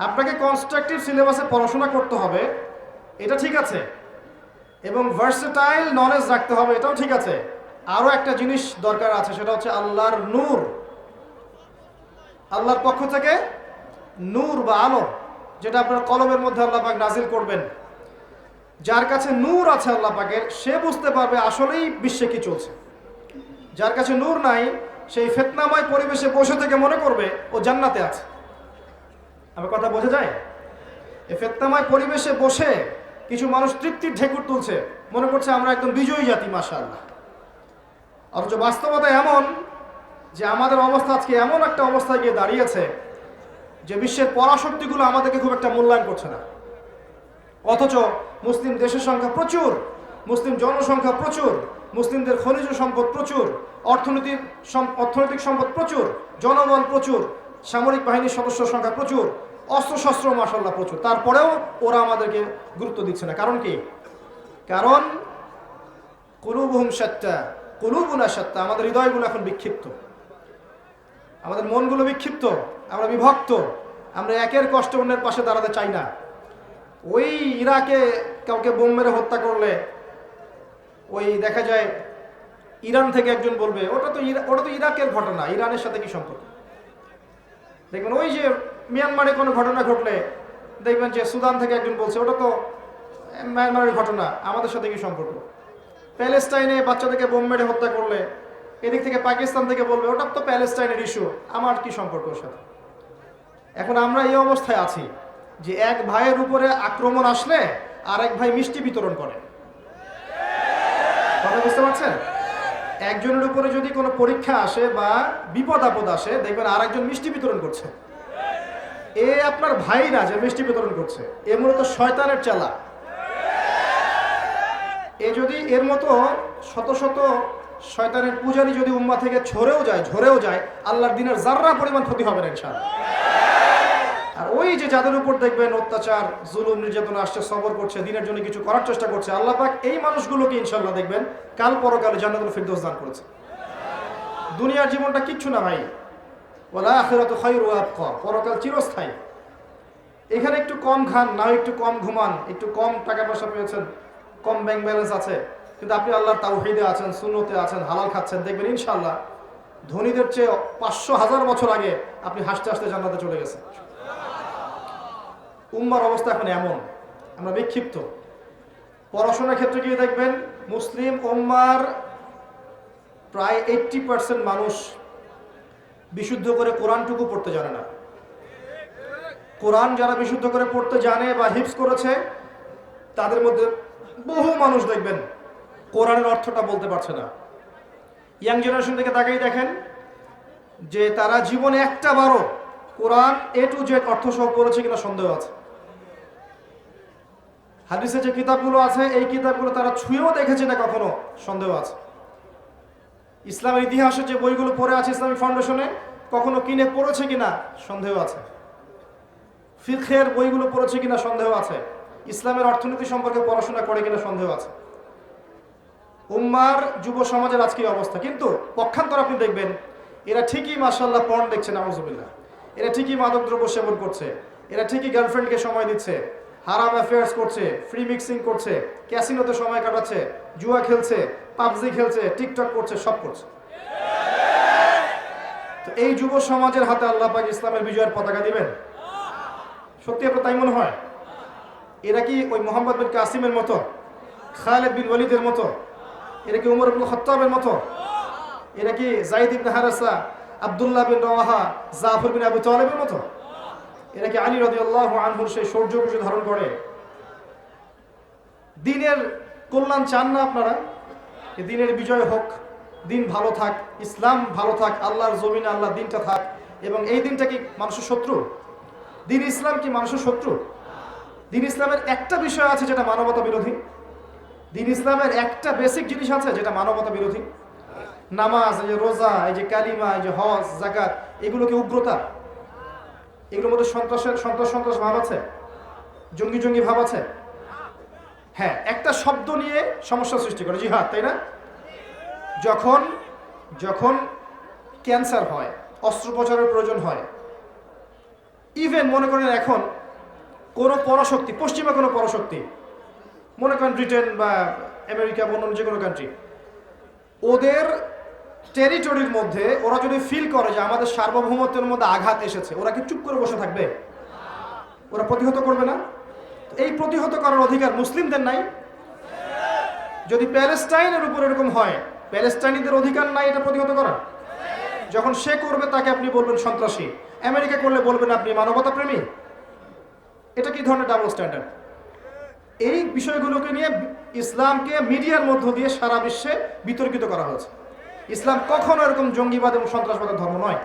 আপনাকে কনস্ট্রাকটিভ সিলেবাসে পড়াশোনা করতে হবে, এটা ঠিক আছে, এবং ভার্সেটাইল নলেজ রাখতে হবে, এটাও ঠিক আছে। আরও একটা জিনিস দরকার আছে, সেটা হচ্ছে আল্লাহর নূর, আল্লাহর পক্ষ থেকে নূর বা আলো, যেটা আপনার কলমের মধ্যে আল্লাহ পাক নাজিল করবেন। যার কাছে নূর আছে আল্লাহ পাকের, সে বুঝতে পারবে আসলেই বিশ্বে কি চলছে। যার কাছে নূর নাই, সেই ফিতনাময় পরিবেশে বসে থেকে মনে করবে ও জান্নাতে আছে। আমার কথা বোঝা যায়? এই ফিতনাময় পরিবেশে বসে কিছু মানুষ তৃপ্তির ঢেকুর তুলছে, মনে করছে আমরা একদম বিজয়ী জাতি, মাশাআল্লাহ। অথচ বাস্তবতা এমন যে আমাদের অবস্থা আজকে এমন একটা অবস্থায় গিয়ে দাঁড়িয়েছে যে বিশ্বের পরাশক্তিগুলো আমাদেরকে খুব একটা মূল্যায়ন করছে না। অথচ মুসলিম দেশের সংখ্যা প্রচুর, মুসলিম জনসংখ্যা প্রচুর, মুসলিমদের খনিজ সম্পদ প্রচুর, অর্থনৈতিক সম্পদ প্রচুর, জনবল প্রচুর, সামরিক বাহিনীর সদস্য সংখ্যা প্রচুর, অস্ত্রশস্ত্র মাশাআল্লাহ প্রচুর। তারপরেও ওরা আমাদেরকে গুরুত্ব দিচ্ছে না। কারণ কি? কারণ কুলুবুহুম শাত্তা কুলুবুনা শাত্তা, আমাদের হৃদয়গুলো এখন বিক্ষিপ্ত, আমাদের মনগুলো বিক্ষিপ্ত, আমরা বিভক্ত, আমরা একের কষ্ট অন্যের পাশে দাঁড়াতে চাই না। ওই ইরাকে কাউকে বোম মেরে হত্যা করলে ওই দেখা যায় ইরান থেকে একজন বলবে ওটা তো ইরাকের ঘটনা, ইরানের সাথে কি সম্পর্ক? দেখবেন ওই যে মিয়ানমারে কোনো ঘটনা ঘটলে দেখবেন যে সুদান থেকে একজন বলছে ওটা তো মিয়ানমারের ঘটনা, আমাদের সাথে কি সম্পর্ক? প্যালেস্টাইনে বাচ্চাদেরকে বোম মেরে হত্যা করলে এদিক থেকে পাকিস্তান থেকে বলবে ওটা তো প্যালেস্টাইনের ইস্যু, আমার কি সম্পর্ক ওর সাথে? এখন আমরা এই অবস্থায় আছি যে এক ভাইয়ের উপরে আক্রমণ আসলে আর এক ভাই মিষ্টি বিতরণ করে। কথা বুঝতে পারছেন? একজনের উপরে যদি কোনো পরীক্ষা আসে বা বিপদ আপদ আসে, দেখবেন আর একজন মিষ্টি বিতরণ করছে। এ আপনার ভাই না যে মিষ্টি বিতরণ করছে, এ মূলত শয়তানের চেলা। এ যদি এর মতো শত শত শয়তানের পূজারী যদি উম্মাহ থেকে ঝরেও যায়, আল্লাহর দিনের জাররা পরিমাণ ক্ষতি হবে না ইনশাআল্লাহ। আর ওই যে যাদের উপর দেখবেন অত্যাচার, জুলুম, নির্যাতনা আসছে, সবর করছে, দিনের জন্য কিছু করার চেষ্টা করছে, আল্লাহ পাক এই মানুষগুলোকে ইনশাআল্লাহ দেখবেন কাল পরকালে জান্নাতুল ফিরদৌস দান করেছে। দুনিয়ার জীবনটা কিচ্ছু না ভাই, ওয়াল আখিরাতু খায়রু ওয়া আবকা, পরকাল চিরস্থায়ী। এখানে একটু কম খান, না একটু কম ঘুমান, একটু কম টাকা পয়সা পেয়েছেন, কম ব্যাংক ব্যালেন্স আছে, কিন্তু আপনি আল্লাহর তাওহীদে আছেন, সুন্নতে আছেন, হালাল খাচ্ছেন, দেখবেন ইনশাআল্লাহ ধনীদের চেয়ে 500,000 বছর আগে আপনি হাসতে হাসতে জান্নাতে চলে গেছেন। উম্মার অবস্থা এখন এমন, আমরা বিক্ষিপ্ত। পড়াশোনার ক্ষেত্রে গিয়ে দেখবেন মুসলিম উম্মার প্রায় 80% মানুষ বিশুদ্ধ করে কোরআনটুকু পড়তে জানে না। কোরআন যারা বিশুদ্ধ করে পড়তে জানে বা হিফজ করেছে, তাদের মধ্যে বহু মানুষ দেখবেন কোরআনের অর্থটা বলতে পারছে না। ইয়াং জেনারেশন থেকে তাকেই দেখেন যে তারা জীবনে একটা বারও কোরআন A to Z অর্থ সহ পড়েছে কিনা সন্দেহ আছে। হাদিসে যে কিতাবগুলো আছে এই কিতাবগুলো তারা ছুঁয়েও দেখেছে না কখনো, সন্দেহ আছে। ইসলামের ইতিহাসে যে বইগুলো পড়ে আছে ইসলামিক ফাউন্ডেশনে, কখনো কিনে পড়েছে কিনা সন্দেহ আছে। ফিকহের বইগুলো পড়েছে কিনা সন্দেহ আছে। ইসলামের অর্থনীতি সম্পর্কে পড়াশোনা করে কিনা সন্দেহ আছে। উম্মার যুব সমাজের আজকে অবস্থা। কিন্তু পক্ষান্তর আপনি দেখবেন এরা ঠিকই মাশাআল্লাহ পর্ন দেখছে, নাউজুবিল্লাহ, এরা ঠিকই মাদক দ্রব্য সেবন করছে, এরা ঠিকই গার্লফ্রেন্ডকে সময় দিচ্ছে, হারাম অ্যাফেয়ার্স করছে, ফ্রি মিক্সিং করছে, ক্যাসিনোতে সময় কাটাচ্ছে, জুয়া খেলছে, পাবজি খেলছে, টিকটক করছে, সব করছে। তো এই যুব সমাজের হাতে আল্লাহ পাক ইসলামের বিজয়ের পতাকা দিবেন? সত্যি আপনার তাই মনে হয়? এরা কি ওই মোহাম্মদ বিন কাসিমের মতো, খালিদ বিন ওয়ালিদের মতো, এরা কি উমর ইবনে খাত্তাবের মতো, এরা কি যায়েদ ইবনে হারেসা, আব্দুল্লাহ বিন রওয়াহা, জাফর বিন আবু তালেবের মতো? এরা কি আলী রাদিয়াল্লাহু আনহুর সেই সৌর্য ধারণ করে? দিনের কল্যাণ চান না আপনারা? এই দিনের বিজয় হোক, দিন ভালো থাক, ইসলাম ভালো থাক, আল্লাহর জমিনে আল্লাহর দিনটা থাক। এবং এই দিনটা কি মানুষের শত্রু? দিন ইসলাম কি মানুষের শত্রু? দিন ইসলামের একটা বিষয় আছে যেটা মানবতা বিরোধী। দিন ইসলামের একটা বেসিক জিনিস আছে যেটা মানবতা বিরোধী। নামাজ, এই যে রোজা, এই যে কালিমা, এই যে হজ, যাকাত, এগুলো কি উগ্রতা? এগুলোর মধ্যে সন্ত্রাস ভাব আছে, জঙ্গি ভাব আছে। হ্যাঁ, একটা শব্দ নিয়ে সমস্যা সৃষ্টি করে, জিহাদ, তাই না? যখন ক্যান্সার হয়, অস্ত্রোপচারের প্রয়োজন হয়, ইভেন মনে করেন এখন কোনো পরাশক্তি, পশ্চিমা কোনো পরাশক্তি, মনে করেন ব্রিটেন বা আমেরিকা বা অন্য যে কোনো কান্ট্রি, ওদের টেরিটরির মধ্যে ওরা যদি ফিল করে যে আমাদের সার্বভৌমত্বের মধ্যে আঘাত এসেছে, ওরা কি চুপ করে বসে থাকবে? ওরা প্রতিহত করবে না? এই প্রতিহত করার অধিকার মুসলিমদের নাই? যদি প্যালেস্টাইনের উপর এরকম হয়, প্যালেস্টাইনিদের অধিকার নাই এটা প্রতিহত করার? যখন সে করবে তাকে আপনি বলবেন সন্ত্রাসী, আমেরিকা করলে বলবেন আপনি মানবতা প্রেমী। এটা কি ধরনের ডাবল স্ট্যান্ডার্ড? এই বিষয়গুলোকে নিয়ে ইসলামকে মিডিয়ার মধ্য দিয়ে সারা বিশ্বে বিতর্কিত করা হয়েছে। ইসলাম কখনো এরকম জঙ্গিবাদ এবং সন্ত্রাসবাদের ধর্ম নয়।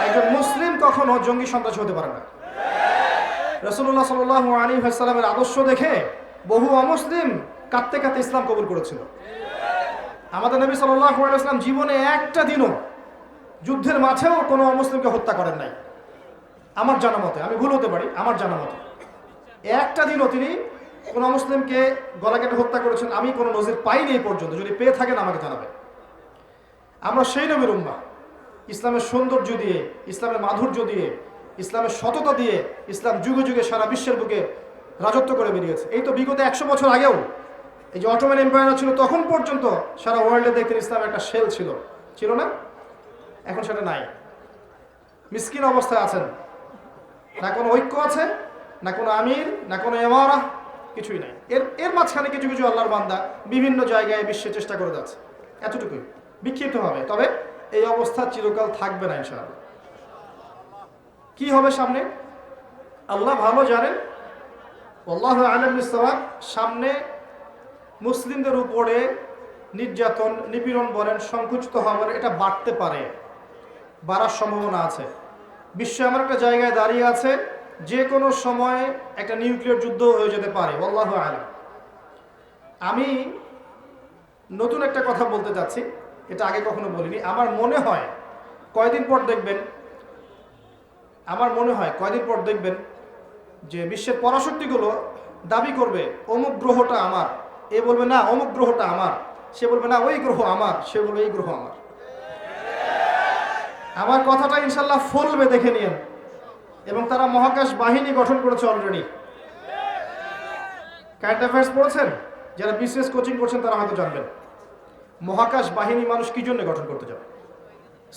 একজন মুসলিম কখনো জঙ্গি সন্ত্রাসী হতে পারে না। রাসূলুল্লাহ সাল্লাল্লাহু আলাইহি ওয়াসাল্লামের আদর্শ দেখে বহু অমুসলিম কাঁদতে কাঁদতে ইসলাম কবুল করেছিল। আমাদের নবী সাল্লাল্লাহু আলাইহি ওয়াসাল্লাম জীবনে একটা দিনও যুদ্ধের মাঠেও কোনো অমুসলিমকে হত্যা করেন নাই আমার জানা মতে। আমি ভুল হতে পারি, আমার জানা মতে একটা দিনও তিনি কোনো মুসলিমকে গলা কেটে হত্যা করেছেন আমি কোনো নজির পাইনি এই পর্যন্ত। যদি পেয়ে থাকেন আমাকে জানাবে। আমরা সেই নবীর উম্মাহ, ইসলামের সৌন্দর্য দিয়ে, ইসলামের মাধুর্য দিয়ে, ইসলামের সততা দিয়ে ইসলাম যুগে যুগে সারা বিশ্বের বুকে রাজত্ব করে বেরিয়েছে। এই তো বিগত 100 বছর আগেও এই যে অটোমান এম্পায়ার ছিল তখন পর্যন্ত সারা ওয়ার্ল্ডে দেখতেন ইসলাম একটা শেল ছিল না? এখন সেটা নাই। মিসকিন অবস্থায় আছেন, না কোনো ঐক্য আছে, না কোনো আমির, না কোনো এমারা, কিছুই নাই। এর মাঝখানে কিছু কিছু আল্লাহর বান্দা বিভিন্ন জায়গায় বিশ্বে চেষ্টা করে যাচ্ছে, এতটুকুই বিক্ষিপ্ত হবে। তবে এই অবস্থা চিরকাল থাকবে না ইনশাআল্লাহ। কি হবে সামনে আল্লাহ ভালো জানেন। আল্লাহু আ'লাম বিস-সাওয়াব। সামনে মুসলিমদের উপরে নির্যাতন, নিপীড়ন বলেন, সংকুচিত হওয়া বলেন, এটা বাড়তে পারে, বাড়ার সম্ভাবনা আছে। বিশ্ব এমন একটা জায়গায় দাঁড়িয়ে আছে যে কোনো সময় একটা নিউক্লিয়ার যুদ্ধ হয়ে যেতে পারে। আল্লাহু আ'লাম। আমি নতুন একটা কথা বলতে যাচ্ছি, এটা আগে কখনো বলিনি। আমার মনে হয় কয়দিন পর দেখবেন যে বিশ্বের পরাশক্তিগুলো দাবি করবে অমুক গ্রহটা আমার, এ বলবে না অমুক গ্রহটা আমার, সে বলবে না ওই গ্রহ আমার, সে বলবে এই গ্রহ আমার। আমার কথাটা ইনশাল্লাহ ফলবে, দেখে নিন। এবং তারা মহাকাশ বাহিনী গঠন করেছে অলরেডি। কারেন্ট অ্যাফেয়ার্স পড়েছেন? যারা বিসিএস কোচিং করছেন তারা হয়তো জানবেন মহাকাশ বাহিনী মানুষ কি জন্য গঠন করতে যাবে।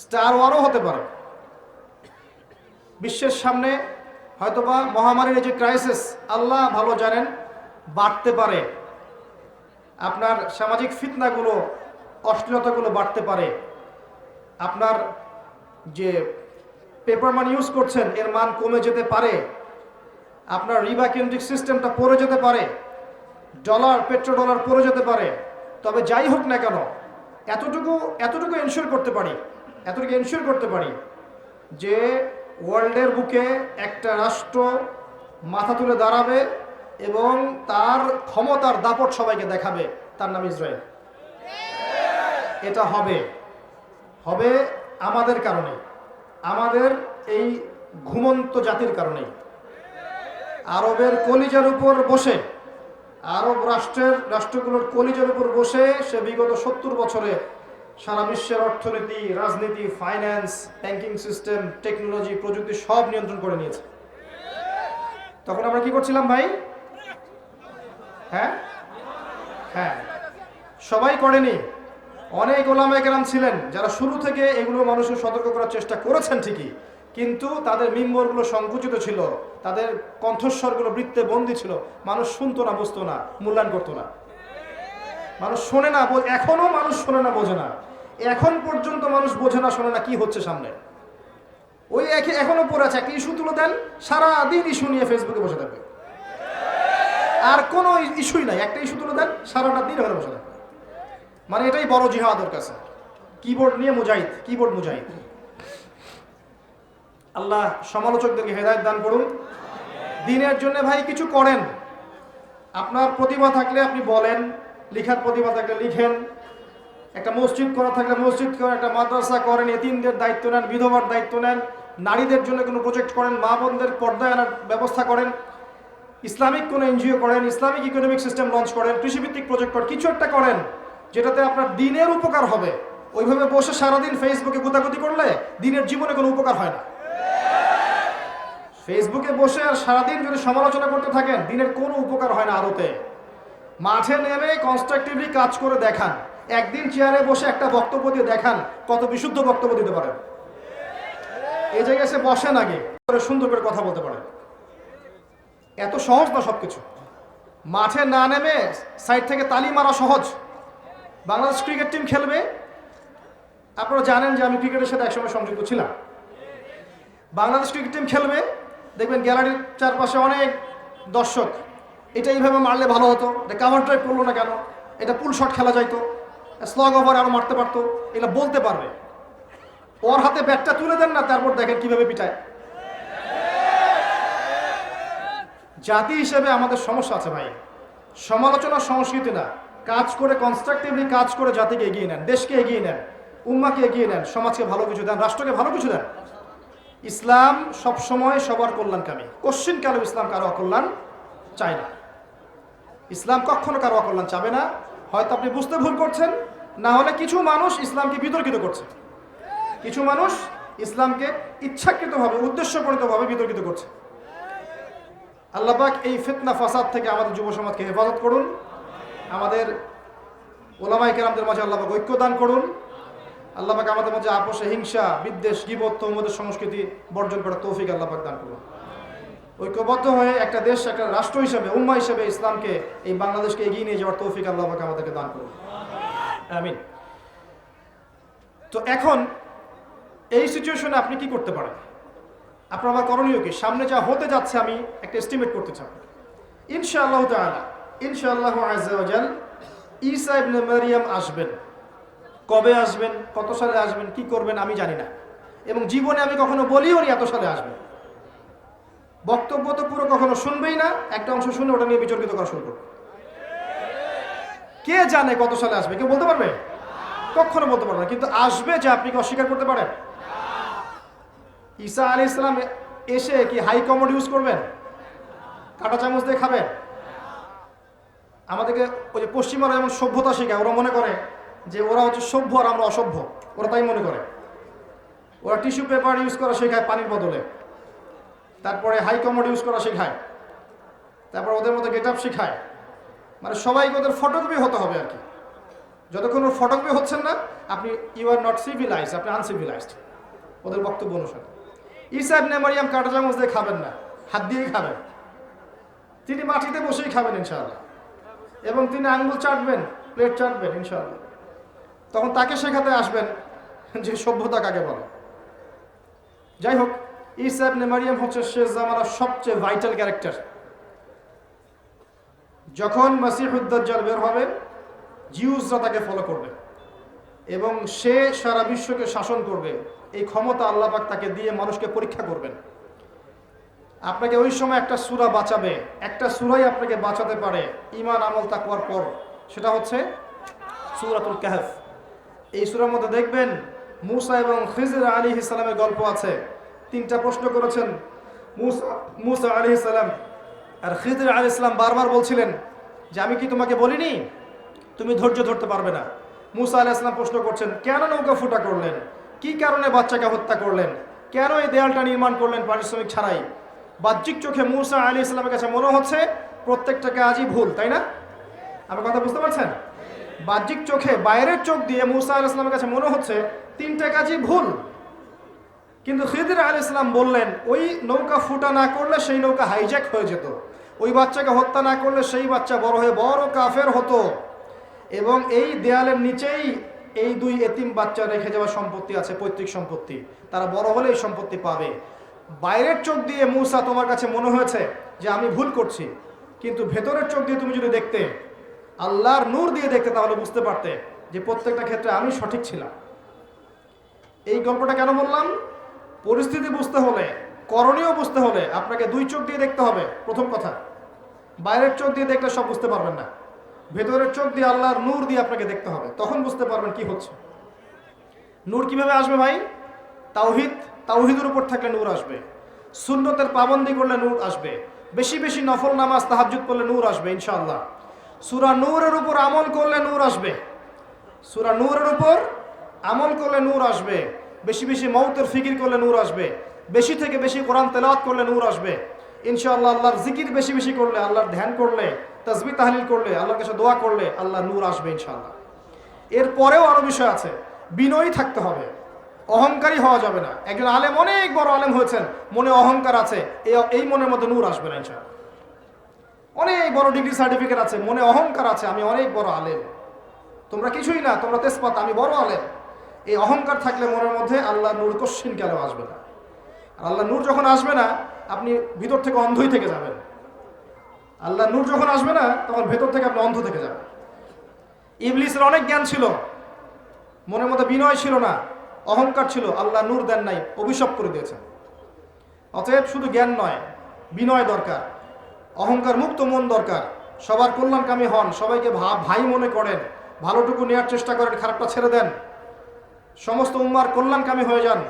স্টার ওয়ারও হতে পারে। বিশ্বের সামনে হয়তোবা মহামারীর যে ক্রাইসিস আল্লাহ ভালো জানেন বাড়তে পারে। আপনার সামাজিক ফিতনাগুলো, অশ্লীলতাগুলো বাড়তে পারে। আপনার যে পেপার মানি ইউজ করছেন এর মান কমে যেতে পারে। আপনার রিবা কেন্দ্রিক সিস্টেমটা পড়ে যেতে পারে। পেট্রোডলার পড়ে যেতে পারে। তবে যাই হোক না কেন এতটুকু এনশিওর করতে পারি যে ওয়ার্ল্ডের বুকে একটা রাষ্ট্র মাথা তুলে দাঁড়াবে এবং তার ক্ষমতার দাপট সবাইকে দেখাবে। তার নাম ইসরায়েল। এটা হবে আমাদের কারণে, আমাদের এই ঘুমন্ত জাতির কারণেই। আরবের কলিজার উপর বসে, আরব রাষ্ট্রগুলোর কলিজার উপর বসে সে বিগত 70 বছরে সারা বিশ্বের অর্থনীতি, রাজনীতি, ফাইন্যান্স, ব্যাংকিং সিস্টেম, টেকনোলজি, প্রযুক্তি সব নিয়ন্ত্রণ করে নিয়েছে। তখন আমরা কি করছিলাম ভাই? হ্যাঁ, সবাই করেনি। অনেক ওলামায়ে কেরাম ছিলেন যারা শুরু থেকে এগুলো মানুষকে সতর্ক করার চেষ্টা করেছেন ঠিকই, কিন্তু তাদের মিম্বরগুলো সংকুচিত ছিল, তাদের কণ্ঠস্বরগুলো বৃত্তে বন্দী ছিল। মানুষ শুনতো না, বুঝতো না, মূল্যায়ন করতো না। মানুষ শোনে না, এখনো মানুষ শোনে না, বোঝে না। এখন পর্যন্ত মানুষ বোঝে না, শোনে না কি হচ্ছে সামনে। ওই এখনো পড়ে আছে, একটা ইস্যু তুলে দেন, সারাদিন ইস্যু নিয়ে ফেসবুকে বসে থাকবে। আর কোনো ইস্যুই নাই, একটা ইস্যু তুলে দেন, সারাটা দিন ওখানে বসে থাকবে। মানে এটাই বড় জিহাদ ওর কাছে। কিবোর্ড নিয়ে মুজাহিদ। আল্লাহ সমালোচকদেরকে হেদায়েত দান করুন। দ্বীনের জন্য ভাই কিছু করেন। আপনার প্রতিভা থাকলে আপনি বলেন, লিখার প্রতিভা থাকলে লিখেন, একটা মসজিদ করা থাকলে মসজিদ করেন, একটা মাদ্রাসা করেন, এতিমদের দায়িত্ব নেন, বিধবার দায়িত্ব নেন, নারীদের জন্য কোনো প্রজেক্ট করেন, মা বোনদের পর্দায় আনার ব্যবস্থা করেন, ইসলামিক কোনো এনজিও করেন, ইসলামিক ইকোনমিক সিস্টেম লঞ্চ করেন, কৃষিভিত্তিক প্রজেক্ট করেন, কিছু একটা করেন যেটাতে আপনার দিনের উপকার হবে। ওইভাবে বসে সারাদিন ফেসবুকে গুতাগুতি করলে দিনের জীবনে কোনো উপকার হয় না। ফেসবুকে বসে আর সারাদিন যদি সমালোচনা করতে থাকেন দিনের কোনো উপকার হয় না আদতে। মাঠে নেমে কনস্ট্রাকটিভলি কাজ করে দেখান। একদিন চেয়ারে বসে একটা বক্তব্য দিয়ে দেখান কত বিশুদ্ধ বক্তব্য দিতে পারেন। এই জায়গায় এসে বসেন, আগে সুন্দর করে কথা বলতে পারেন। এত সহজ না সব কিছু। মাঠে না নেমে সাইড থেকে তালি মারা সহজ। বাংলাদেশ ক্রিকেট টিম খেলবে, আপনারা জানেন যে আমি ক্রিকেটের সাথে একসময় সংযুক্ত ছিলাম। বাংলাদেশ ক্রিকেট টিম খেলবে, দেখবেন গ্যালারির চারপাশে অনেক দর্শক, এটা এইভাবে মারলে ভালো হতো, এটা কাভার ড্রাইভ করলো না কেন, এটা পুল শট খেলা যাইতো, স্লগ ওভার আরও মারতে পারতো, এগুলো বলতে পারবে। ওর হাতে ব্যাটটা তুলে দেন না, তারপর দেখেন কিভাবে পিটায়। জাতি হিসেবে আমাদের সমস্যা আছে ভাই। সমালোচনার সংস্কৃতি না, কাজ করে কনস্ট্রাকটিভলি কাজ করে জাতিকে এগিয়ে নেন, দেশকে এগিয়ে নেন, উম্মাকে এগিয়ে নেন, সমাজকে ভালো কিছু দেন, রাষ্ট্রকে ভালো কিছু দেন। ইসলাম সবসময় সবার কল্যাণকামী, কোশ্চিন কালেও ইসলাম কারো অকল্যাণ চায় না। ইসলাম কখনো কারো অকল্যাণ চাবে না। হয়তো আপনি বুঝতে ভুল করছেন, না হলে কিছু মানুষ ইসলামকে বিতর্কিত করছে, কিছু মানুষ ইসলামকে ইচ্ছাকৃতভাবে উদ্দেশ্যপ্রণীতভাবে বিতর্কিত করছে। আল্লাহ পাক এই ফিতনা ফাসাদ থেকে আমাদের যুব সমাজকে হেফাজত করুন, আমাদের ওলামায়ে কেরামদের মাঝে আল্লাহ পাক ঐক্য দান করুন। আল্লাহ পাক আমাদের মাঝে আপোষে হিংসা, বিদ্বেষ, গীবত, তহমতের সংস্কৃতি বর্জন করার তৌফিক আল্লাহ পাক দান করুন। ঐক্যবদ্ধ হয়ে একটা দেশ, একটা রাষ্ট্র হিসেবে, উম্মা হিসেবে ইসলামকে, এই বাংলাদেশকে এগিয়ে নিয়ে যাওয়ার তৌফিক আল্লাহ পাক আমাদেরকে দান করুন, আমিন। তো এখন এই সিচুয়েশনে আপনি কি করতে পারেন? আপনার আমার করণীয় কি? সামনে যা হতে যাচ্ছে আমি একটা এস্টিমেট করতে চাই। ইনশাআল্লাহ তাআলা, ইনশাআল্লাহ আযজা ওয়া জাল, ঈসা ইবনে মারইয়াম আসবেন। কবে আসবেন, কত সালে আসবেন, কি করবেন আমি জানি না, এবং জীবনে আমি কখনো বলিও নি এত সালে আসবেন। বক্তব্য তো পুরো কখনো শুনবেই না, একটা অংশ শুনে ওটা নিয়ে বিতর্কিত করা শুরু করবে। কে জানে কত সালে আসবে? কেউ বলতে পারবে? কখনো বলতে পারবে না। কিন্তু আসবে যে আপনি কি অস্বীকার করতে পারেন? ঈসা আলাইহিস সালাম এসে কি হাই কমোড ইউজ করবেন? কাঁটা চামচ দিয়ে খাবেন? আমাদেরকে ওই যে পশ্চিমারা যেমন সভ্যতা শেখায়, ওরা মনে করে যে ওরা হচ্ছে সভ্য আর আমরা অসভ্য, ওরা তাই মনে করে। ওরা টিস্যু পেপার ইউজ করা শেখায় পানির বদলে, তারপরে হাই কমোড ইউজ করা শেখায়, তারপর ওদের মতো গেট আপ শেখায়। মানে সবাইকে ওদের ফটোকপি হতে হবে আর কি। যতক্ষণ ওর ফটোকপি হচ্ছেন না, আপনি ইউ আর নট সিভিলাইজড, আপনি আনসিভিলাইজড ওদের বক্তব্য অনুসারে। ঈসা ইবনে মারইয়াম কাঁটা চামচ দিয়ে খাবেন না, হাত দিয়েই খাবেন। তিনি মাটিতে বসেই খাবেন ইনশাআল্লাহ, এবং তিনি আঙ্গুল চাটবেন, প্লেট চাটবেন ইনশাআল্লাহ। তখন তাকে শেখাতে আসবেন যে সভ্যতা কাকে বলে। যাই হোক, ঈসা ইবনে মারইয়াম হচ্ছে শেষ জামানার সবচেয়ে ভাইটাল ক্যারেক্টার। যখন মাসিহুদ দাজ্জাল বের হবে, জিউসরা তাকে ফলো করবে এবং সে সারা বিশ্বকে শাসন করবে। এই ক্ষমতা আল্লাহ পাক তাকে দিয়ে মানুষকে পরীক্ষা করবেন। আপনাকে ওই সময় একটা সূরা বাঁচাবে, একটা সূরাই আপনাকে বাঁচাতে পারে ঈমান আমল তাকওয়ার পর, সেটা হচ্ছে সূরাতুল কাহফ। এই সূরার মধ্যে দেখবেন মূসা এবং খিজর আলাইহিস সালামের গল্প আছে। তিনটা প্রশ্ন করেছেন মূসা আলাইহিস সালাম, আর খিজর আলাইহিস সালাম বারবার বলছিলেন যে আমি কি তোমাকে বলিনি তুমি ধৈর্য ধরতে পারবে না। মূসা আলাইহিস সালাম প্রশ্ন করছেন, কেন নৌকা ফুটা করলেন, কি কারণে বাচ্চাকে হত্যা করলেন, কেন এই দেয়ালটা নির্মাণ করলেন পারিশ্রমিক ছাড়াই? বাহ্যিক চোখে মূসা আলাইহিস সালামের কাছে মনে হচ্ছে প্রত্যেকটা কাজই ভুল, তাই না? আমার কথা বুঝতে পারছেন? বাহ্যিক চোখে, বাইরের চোখ দিয়ে মূসা আলাইহিস সালামের কাছে মনে হচ্ছে তিনটা কাজই ভুল। কিন্তু খিদির আলাইহিস সালাম বললেন, ওই নৌকা ফুটা না করলে সেই নৌকা হাইজ্যাক হয়ে যেত, ওই বাচ্চাকে হত্যা না করলে সেই বাচ্চা বড় হয়ে বড় কাফের হতো, এবং এই দেয়ালের নিচেই এই দুই এতিম বাচ্চা রেখে যাওয়া সম্পত্তি আছে, পৈতৃক সম্পত্তি, তারা বড় হলে এই সম্পত্তি পাবে। বাইরের চোখ দিয়ে মূসা তোমার কাছে মনে হয়েছে যে আমি ভুল করছি, কিন্তু ভেতরের চোখ দিয়ে তুমি যদি দেখতে, আল্লাহর নূর দিয়ে দেখতে, তাহলে বুঝতে পারতে যে প্রত্যেকটা ক্ষেত্রে আমি সঠিক ছিলাম। এই গল্পটা কেন বললাম? পরিস্থিতি বুঝতে হলে, করণীয় বুঝতে হলে আপনাকে দুই চোখ দিয়ে দেখতে হবে। প্রথম কথা, বাইরের চোখ দিয়ে দেখলে সব বুঝতে পারবেন না, ভেতরের চোখ দিয়ে আল্লাহর নূর দিয়ে আপনাকে দেখতে হবে, তখন বুঝতে পারবেন কি হচ্ছে। নূর কিভাবে আসবে ভাই? তাওহীদের উপর থাকলে নূর আসবে, সুন্নতের পাবন্দি করলে নূর আসবে, বেশি বেশি নফল নামাজ তাহাজ্জুদ পড়লে নূর আসবে ইনশাআল্লাহ। সূরা নূরের উপর আমল করলে নূর আসবে, সূরা নূরের উপর আমল করলে নূর আসবে, বেশি বেশি মওতের ফিকির করলে নূর আসবে, বেশি থেকে বেশি কোরআন তেলাওয়াত করলে নূর আসবে ইনশাআল্লাহ। আল্লাহর জিকির বেশি বেশি করলে, আল্লাহর ধ্যান করলে, তাসবিহ তাহলিল করলে, আল্লাহর কাছে দোয়া করলে আল্লাহ নূর আসবে ইনশাআল্লাহ। এরপরেও আরো বিষয় আছে, বিনয়ী থাকতে হবে, অহংকারী হওয়া যাবে না। একজন আলেম অনেক বড় আলেম হয়েছেন, মনে অহংকার আছে, এই মনের মধ্যে নূর আসবে না ইনশাআল্লাহ। অনেক বড় ডিগ্রি সার্টিফিকেট আছে, মনে অহংকার আছে, আমি অনেক বড় আলেম, তোমরা কিছুই না, তোমরা তেজপাতা, আমি বড় আলেম। এই অহংকার থাকলে মনের মধ্যে আল্লাহ নূর কশ্চিন কেন আসবে না। আর আল্লাহ নূর যখন আসবে না, আপনি ভিতর থেকে অন্ধই থেকে যাবেন। আল্লাহ নূর যখন আসবে না, তখন ভেতর থেকে আপনি অন্ধ থেকে যাবেন। ইবলিসের অনেক জ্ঞান ছিল, মনের মধ্যে বিনয় ছিল না, অহংকার ছিল, আল্লাহ নূর দেন নাই, অভিশাপ করে দিয়েছেন। অতএব শুধু জ্ঞান নয়, বিনয় দরকার, অহংকার মুক্ত মন দরকার, সবার কল্যাণকামী হন, সবাইকে ভাই মনে করেন, ভালোটুকু নেওয়ার চেষ্টা করেন, খারাপটা ছেড়ে দেন, সমস্ত উম্মার কল্যাণকামী হয়ে যান।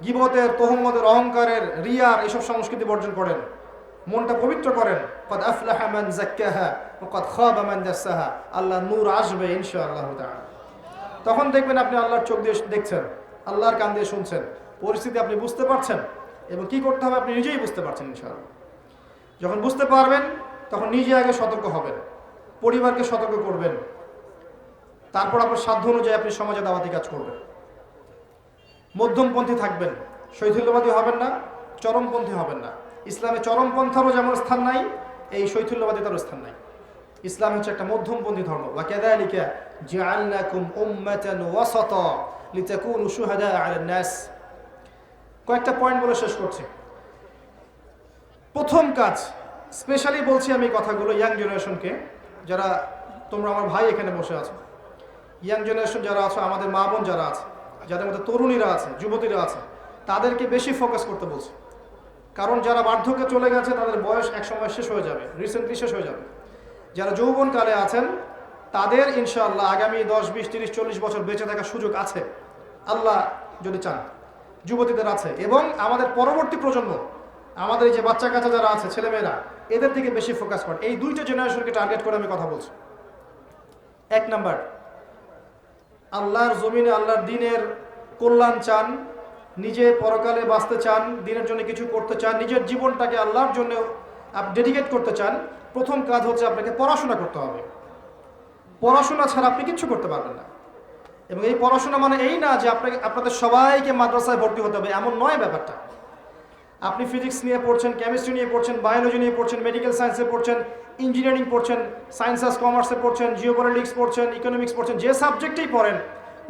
গীবতের, তহমতের, অহংকারের, রিয়ার এইসব সংস্কৃতি বর্জন করেন, মনটা পবিত্র করেন। কদ আফলাহা মান যাক্কাহা ওয়া কদ খাবা মান দাসাহা। আল্লাহ নূর আসবে ইনশাআল্লাহ তাআলা। তখন দেখবেন আপনি আল্লাহর চোখ দিয়ে দেখছেন, আল্লাহর কান দিয়ে শুনছেন, পরিস্থিতি আপনি বুঝতে পারছেন এবং কি করতে হবে আপনি নিজেই বুঝতে পারছেন ইনশাআল্লাহ। যখন বুঝতে পারবেন তখন নিজে আগে সতর্ক হবেন, পরিবারকে সতর্ক করবেন, তারপর আপনার সাধ্য অনুযায়ী আপনি সমাজে দাওয়াতি কাজ করবেন। মধ্যমপন্থী থাকবেন, শৈথিল্যবাদী হবেন না, চরমপন্থী হবেন না। ইসলামে চরমপন্থারও যেমন স্থান নাই, এই শৈথিল্যবাদিতারও স্থান নাই। ইসলাম হচ্ছে একটা মধ্যমপন্থী ধর্ম। ওয়া কাযালিকা জাআলনাকুম উম্মাতান ওয়াসাতা লিতাকুনু শুহাদা আলান নাস। কয়েকটা পয়েন্ট বলে শেষ করছি। প্রথম কাজ, স্পেশালি বলছি আমি কথাগুলো ইয়াং জেনারেশনকে, যারা তোমরা আমার ভাই এখানে বসে আছো, ইয়াং জেনারেশন যারা আছো, আমাদের মা বোন যারা আছে, যাদের মধ্যে তরুণীরা আছে, যুবতীরা আছে, তাদেরকে বেশি ফোকাস করতে বলছি। কারণ যারা বার্ধক্যে চলে গেছে তাদের বয়স এক সময় শেষ হয়ে যাবে, রিসেন্টলি শেষ হয়ে যাবে। যারা যৌবনকালে আছেন তাদের ইনশাআল্লাহ আগামী 10, 20, 30, 40 বছর বেঁচে থাকার সুযোগ আছে, আল্লাহ যদি চান। যুবতীদের আছে, এবং আমাদের পরবর্তী প্রজন্ম, আমাদের এই যে বাচ্চা কাচ্চা যারা আছে, ছেলেমেয়েরা, এদের দিকে বেশি ফোকাস করেন। এই দুইটা জেনারেশনকে টার্গেট করে আমি কথা বলছি। 1 নাম্বার, আল্লাহর জমিনে আল্লাহর দ্বীনের কল্যাণ চান, নিজে পরকালে বাঁচতে চান, দ্বীনের জন্য কিছু করতে চান, নিজের জীবনটাকে আল্লাহর জন্য ডেডিকেট করতে চান। প্রথম কাজ হচ্ছে আপনাকে পড়াশোনা করতে হবে। পড়াশোনা ছাড়া আপনি কিচ্ছু করতে পারবেন না। এবং এই পড়াশোনা মানে এই না যে আপনাদের সবাইকে মাদ্রাসায় ভর্তি হতে হবে, এমন নয় ব্যাপারটা। আপনি ফিজিক্স নিয়ে পড়ছেন, কেমিস্ট্রি নিয়ে পড়ছেন, বায়োলজি নিয়ে পড়ছেন, মেডিকেল সায়েন্সে পড়ছেন, ইঞ্জিনিয়ারিং পড়ছেন, সায়েন্স অ্যান্ড কমার্সে পড়ছেন, জিওপলিটিক্স পড়ছেন, ইকোনমিক্স পড়ছেন, যে সাবজেক্টেই পড়েন,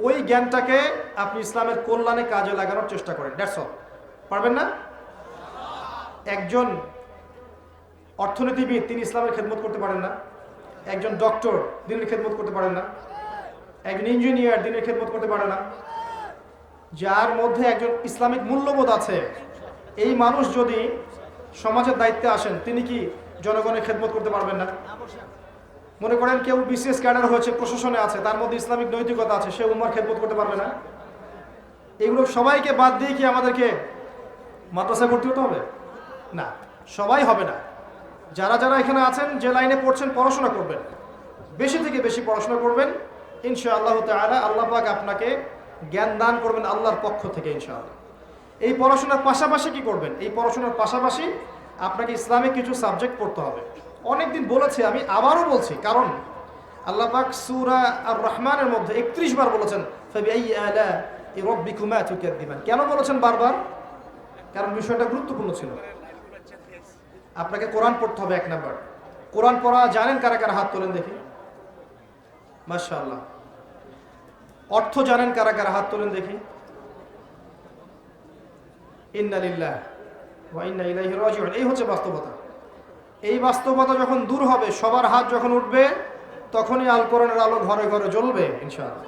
ওই জ্ঞানটাকে আপনি ইসলামের কল্যাণে কাজে লাগানোর চেষ্টা করেন। That's all. পারবেন না? একজন অর্থনীতিবিদ তিনি ইসলামের খেদমত করতে পারেন না? একজন ডক্টর দিনের খেদমত করতে পারেন না? একজন ইঞ্জিনিয়ার দিনের খেদমত করতে পারে না? যার মধ্যে একজন ইসলামিক মূল্যবোধ আছে, এই মানুষ যদি সমাজের দায়িত্বে আসেন, তিনি কি জনগণের খেদমত করতে পারবেন না? মনে করেন কেউ বিসিএস ক্যাডার হয়েছে, প্রশাসনে আছে, তার মধ্যে ইসলামিক নৈতিকতা আছে, সে উম্মার খেদমত করতে পারবে না? এগুলো সবাইকে বাদ দিয়ে কি আমাদেরকে মাদ্রাসায় ভর্তি হতে হবে? না, সবাই হবে না। যারা যারা এখানে আছেন, যে লাইনে পড়ছেন, পড়াশোনা করবেন, বেশি থেকে বেশি পড়াশোনা করবেন। ইনশাআল্লাহ তাআলা আল্লাহ পাক আপনাকে জ্ঞান দান করবেন আল্লাহর পক্ষ থেকে ইনশাআল্লাহ। এই পড়াশোনার পাশাপাশি কি করবেন? এই পড়াশোনার পাশাপাশি আপনাকে ইসলামিক কিছু সাবজেক্ট পড়তে হবে। অনেকদিন বলেছি, আমি আবারও বলছি, কারণ আল্লাহ পাক সূরা আর রহমানের মধ্যে 31 বার বলেছেন ফাবিআইয়ি আলা'i রাব্বিকুমা তুকাযযিবান। কেন বলেছেন বারবার? কারণ বিষয়টা গুরুত্বপূর্ণ ছিল। আপনাকে কোরআন পড়তে হবে 1 নাম্বার। কোরআন পড়া জানেন কারা কারা? হাত তোলেন দেখি। মাশাআল্লাহ। অর্থ জানেন কারা কারা? হাত তোলেন দেখি। ইন্না লিল্লাহি ওয়া ইন্না ইলাইহি রাজিউন। এই হচ্ছে বাস্তবতা। এই বাস্তবতা যখন দূর হবে, সবার হাত যখন উঠবে, তখনই আল কোরআনের আলো ঘরে ঘরে জ্বলবে ইনশাআল্লাহ।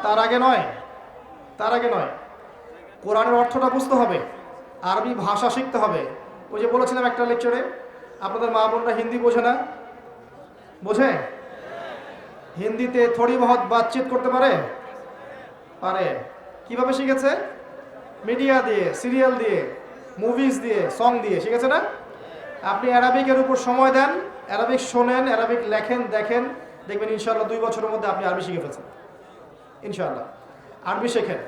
তার আগে নয়, তার আগে নয়। কোরআনের অর্থটা বুঝতে হবে, আরবি ভাষা শিখতে হবে। ওই যে বলেছিলাম একটা লেকচারে, আপনাদের মা বোনরা হিন্দি বোঝে না? বোঝে? হিন্দিতে থোড়ি বহুত বাতচিত করতে পারে? পারে। কিভাবে শিখেছে? মিডিয়া দিয়ে, সিরিয়াল দিয়ে, মুভিজ দিয়ে, সং দিয়ে শিখেছে না? আপনি অ্যারাবিকের উপর সময় দেন, অ্যারাবিক শোনেন, অ্যারাবিক লেখেন, দেখেন, দেখবেন ইনশাআল্লাহ 2 বছরের মধ্যে আপনি আরবি শিখে ফেলছেন ইনশাআল্লাহ। আরবি শেখেন,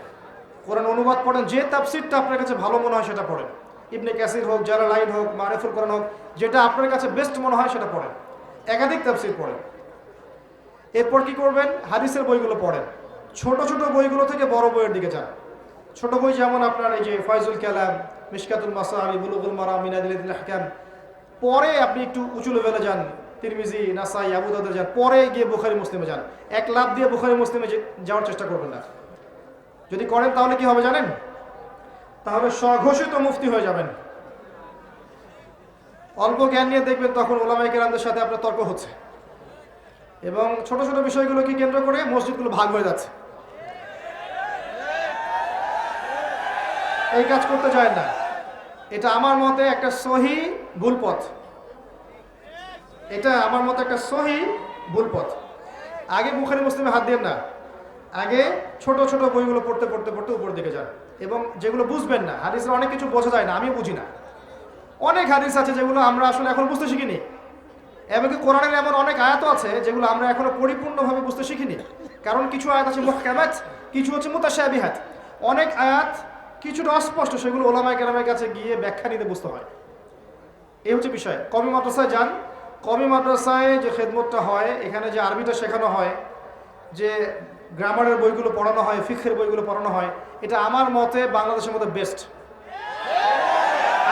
কোরআন অনুবাদ পড়েন, যে তাফসিরটা আপনার কাছে ভালো মনে হয় সেটা পড়েন। ইবনে কাসির হোক, জালালাইন হোক, মারিফুল কোরআন হোক, যেটা আপনার কাছে বেস্ট মনে হয় সেটা পড়েন। একাধিক তাফসির পড়েন। এরপর কি করবেন? হাদিসের বইগুলো পড়েন। ছোট ছোট বইগুলো থেকে বড় বইয়ের দিকে যান। ছোট বই যেমন আপনার এই যে ফয়জুল কালাম, মিশকাতুল মাসাবি, বুলুগুল মারাম, মিনাদিল আহকাম, পরে আপনি একটু উঁচু লেভেলে যান, তিরমিজি, নাসাই, আবু দাউদ যান, পরে গিয়ে বুখারী মুসলিমে যান। এক লাফ দিয়ে বুখারী মুসলিমে যাওয়ার চেষ্টা করবেন না। যদি করেন তাহলে কি হবে জানেন? তাহলে স্বঘোষিত মুফতি হয়ে যাবেন। অল্প জ্ঞান নিয়ে দেখবেন তখন ওলামায়ে কেরামদের সাথে আপনার তর্ক হচ্ছে, এবং ছোট ছোট বিষয়গুলোকে কেন্দ্র করে মসজিদগুলো ভাগ হয়ে যাচ্ছে। এই কাজ করতে যায় না। এটা আমার মতে একটা সহি ভুল পথ। এটা আমার মতে একটা সহি ভুল পথ। আগে বুখারী মুসলিমে হাত দিয়েন না, আগে ছোট ছোট বইগুলো পড়তে পড়তে পড়তে উপর দিকে যান। এবং যেগুলো বুঝবেন না, হাদিসের অনেক কিছু বোঝা যায় না, আমি বুঝি না। অনেক হাদিস আছে যেগুলো আমরা আসলে এখন বুঝতে শিখিনি। এমনকি কোরআনের এমন অনেক আয়াতও আছে যেগুলো আমরা এখনো পরিপূর্ণভাবে বুঝতে শিখিনি। কারণ কিছু আয়াত আছে মুহকামাত, কিছু হচ্ছে মুতাশাবিহাত। অনেক আয়াত কিছুটা অস্পষ্ট, সেগুলো ওলামায়ে কেরামের কাছে গিয়ে ব্যাখ্যা নিতে বুঝতে হয়। এই হচ্ছে বিষয়। কওমি মাদ্রাসায় যান, কওমি মাদ্রাসায় যে খেদমতটা হয়, এখানে যে আরবিটা শেখানো হয়, যে গ্রামারের বইগুলো পড়ানো হয়, ফিকহের বইগুলো পড়ানো হয়, এটা আমার মতে বাংলাদেশের মধ্যে বেস্ট,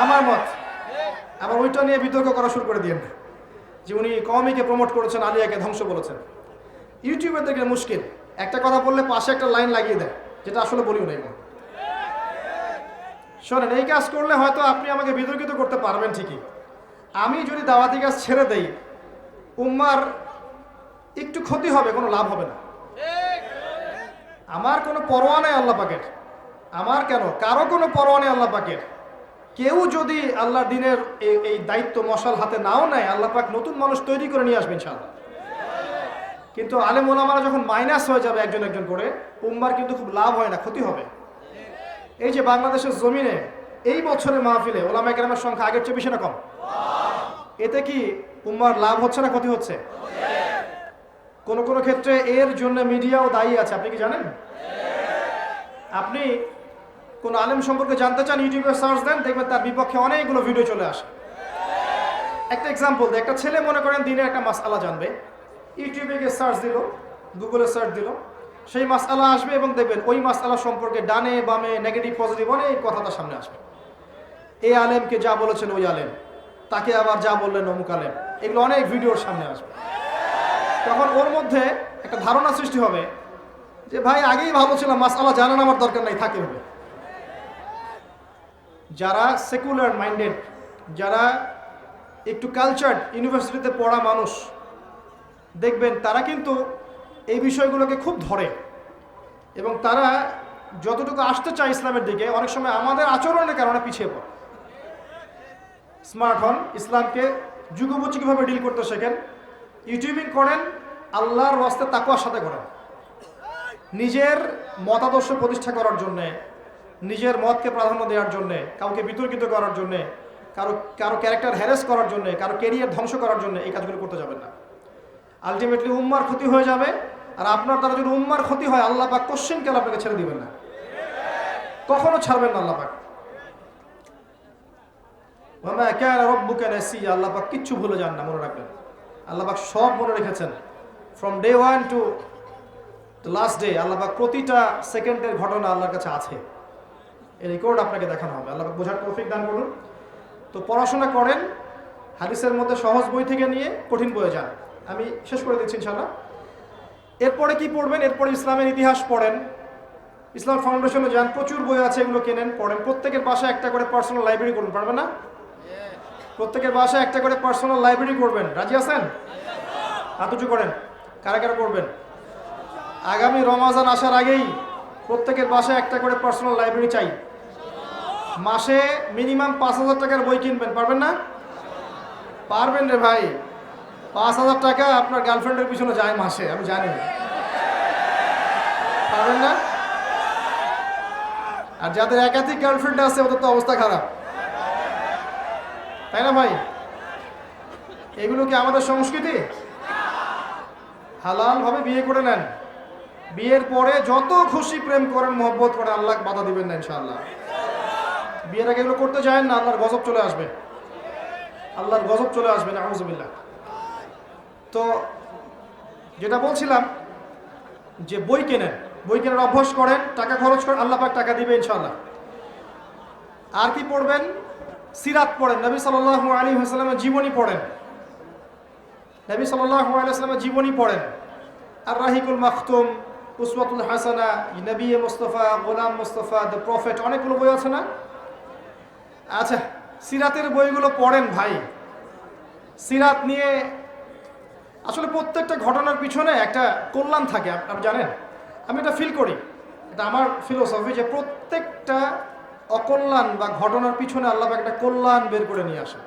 আমার মত। আবার ওইটা নিয়ে বিতর্ক করা শুরু করে দিয়েন যে উনি কওমিকে প্রমোট করেছেন, আলিয়াকে ধ্বংস বলেছেন। ইউটিউবে দেখলে মুশকিল, একটা কথা বললে পাশে একটা লাইন লাগিয়ে দেয়, যেটা আসলে বলিও নাই। শোনেন, এই কাজ করলে হয়তো আপনি আমাকে বিতর্কিত করতে পারবেন ঠিকই। আমি যদি দাওয়াতি কাজ ছেড়ে দেই, উম্মার একটু ক্ষতি হবে, কোনো লাভ হবে না। আমার কোনো পরোয়া নেই আল্লাহ পাকের, আমার কেন কারো কোনো পরোয়া নেই আল্লাহ পাকের। কেউ যদি আল্লাহর দিনের এই দায়িত্ব মশাল হাতে নাও নেয়, আল্লাহ পাক নতুন মানুষ তৈরি করে নিয়ে আসবেন ইনশাআল্লাহ। কিন্তু আলেম ওলামারা যখন মাইনাস হয়ে যাবে একজন একজন করে, উম্মার কিন্তু খুব লাভ হয় না, ক্ষতি হবে। এই যে বাংলাদেশের জমিনে এই বছরের মাহফিলে ওলামায়ে কেরামের সংখ্যা আগের চেয়ে বেশি না কম? এতে কি উম্মার লাভ হচ্ছে না ক্ষতি হচ্ছে? কোন কোন ক্ষেত্রে এর জন্য মিডিয়াও দায়ী আছে, আপনি কি জানেন? আপনি কোন আলেম সম্পর্কে জানতে চান, ইউটিউবে সার্চ দেন, দেখবেন তার বিপক্ষে অনেকগুলো ভিডিও চলে আসে। একটা এক্সাম্পল দেয়, একটা ছেলে মনে করেন দিনের একটা মাসআলা জানবে, ইউটিউবে গিয়ে সার্চ দিল, গুগলে সার্চ দিল, সেই মাসআলা আসবে এবং দেখবেন ওই মাসআলা সম্পর্কে ডানে বামে নেগেটিভ পজিটিভ অনেক কথা তার সামনে আসবে। এই আলেমকে যা বলেছেন ওই আলেম, তাকে আবার যা বললেন অমুক আলেম, এগুলো অনেক ভিডিওর সামনে আসবে। তখন ওর মধ্যে একটা ধারণা সৃষ্টি হবে যে ভাই আগেই ভালো ছিলাম, মাসআলা জানার আমার দরকার নাই, থাকে হবে। যারা সেকুলার মাইন্ডেড, যারা একটু কালচার্ড, ইউনিভার্সিটিতে পড়া মানুষ, দেখবেন তারা কিন্তু এই বিষয়গুলোকে খুব ধরে, এবং তারা যতটুকু আসতে চায় ইসলামের দিকে, অনেক সময় আমাদের আচরণের কারণে পিছিয়ে পড়ে। স্মার্ট হন, ইসলামকে যুগোপযোগীভাবে ডিল করতে শেখেন, ইউটিউবিং করেন, আল্লাহর ওয়াস্তে তাকওয়ার সাথে করেন। নিজের মতাদর্শ প্রতিষ্ঠা করার জন্যে, নিজের মতকে প্রাধান্য দেওয়ার জন্যে, কাউকে বিতর্কিত করার জন্যে, কারো ক্যারেক্টার হ্যারেস করার জন্যে, কারো ক্যারিয়ার ধ্বংস করার জন্য এই কাজগুলো করতে যাবেন না। আলটিমেটলি উম্মার ক্ষতি হয়ে যাবে, আর আপনার দ্বারা যদি উম্মার ক্ষতি হয়, আল্লাহ পাক কোশ্চেন কাল আপনাকে ছেড়ে দিবেন না, কখনো ছাড়বেন না আল্লাহ পাক। ওয়ামা কানা রাব্বুকা নাসিয়া, আল্লাহ পাক কিচ্ছু ভুলে যান না, মনে রাখবেন। আল্লাহ পাক সব মনে রেখেছেন, from day 1 to the last day. Allah পাক প্রতিটা সেকেন্ডের ঘটনা আল্লাহর কাছে আছে, এই রেকর্ড আপনাকে দেখানো হবে। আল্লাহ পাক বোঝার তৌফিক দান করুন। তো পড়াশোনা করেন, হাদিসের মধ্যে সহজ বই থেকে নিয়ে কঠিন বইয়ে যান। আমি শেষ করে দিচ্ছি ইনশাআল্লাহ। এরপরে কি পড়বেন? এরপরে ইসলামের ইতিহাস পড়েন, ইসলাম ফাউন্ডেশনে যান, প্রচুর বই আছে, এগুলো কেনেন, পড়েন। প্রত্যেকের বাসায় একটা করে পার্সোনাল লাইব্রেরি করুন, পারবেন না? প্রত্যেকের বাসায় একটা করে পার্সোনাল লাইব্রেরি করবেন, রাজি আছেন? হাত উঁচু করেন, কারা কারা করবেন? আগামী রমাজান আসার আগেই প্রত্যেকের বাসায় একটা করে পার্সোনাল লাইব্রেরি চাই। মাসে মিনিমাম 5,000 টাকার বই কিনবেন, পারবেন না? পারবেন রে ভাই, 5,000 টাকা আপনার গার্লফ্রেন্ডের পিছনে যায় মাসে, আমি জানি। পারবেন না? আর যাদের একাধিক গার্লফ্রেন্ড আছে ওদের তো অবস্থা খারাপ, তাই না ভাই? এগুলো কি আমাদের সংস্কৃতি? হালাল ভাবে বিয়ে করে নেন, বিয়ের পরে যত খুশি প্রেম করেন, মহব্বত করেন, আল্লাহ বাধা দিবেন না ইনশাআল্লাহ। বিয়ের আগে এগুলো করতে যায় না, আল্লাহর গজব চলে আসবে, আল্লাহর গজব চলে আসবে, নাউযুবিল্লাহ। তো যেটা বলছিলাম, যে বই কেনেন, বই কেনার অভ্যাস করেন, টাকা খরচ করেন, আল্লাহ পাক টাকা দিবে ইনশাআল্লাহ। আর কি পড়বেন? সিরাত পড়েন, নবী সাল্লাল্লাহু আলাইহি ওয়াসাল্লামের জীবনী পড়েন, নবী সাল্লাল্লাহু আলাইহি ওয়াসাল্লামের জীবনী পড়েন। আর রাহিকুল মাখতুম, উসওয়াতুল হাসানা, নবী মুস্তাফা, গোলাম মুস্তাফা, দ্য প্রফেট, অনেকগুলো বই আছে না? আচ্ছা, সিরাতের বইগুলো পড়েন ভাই। সিরাত নিয়ে আসলে প্রত্যেকটা ঘটনার পিছনে একটা কল্যাণ থাকে, আপনি জানেন। আমি এটা ফিল করি, এটা আমার ফিলোসফি, যে প্রত্যেকটা অকল্যাণ বা ঘটনার পিছনে আল্লাহ পাক একটা কল্যাণ বের করে নিয়ে আসে।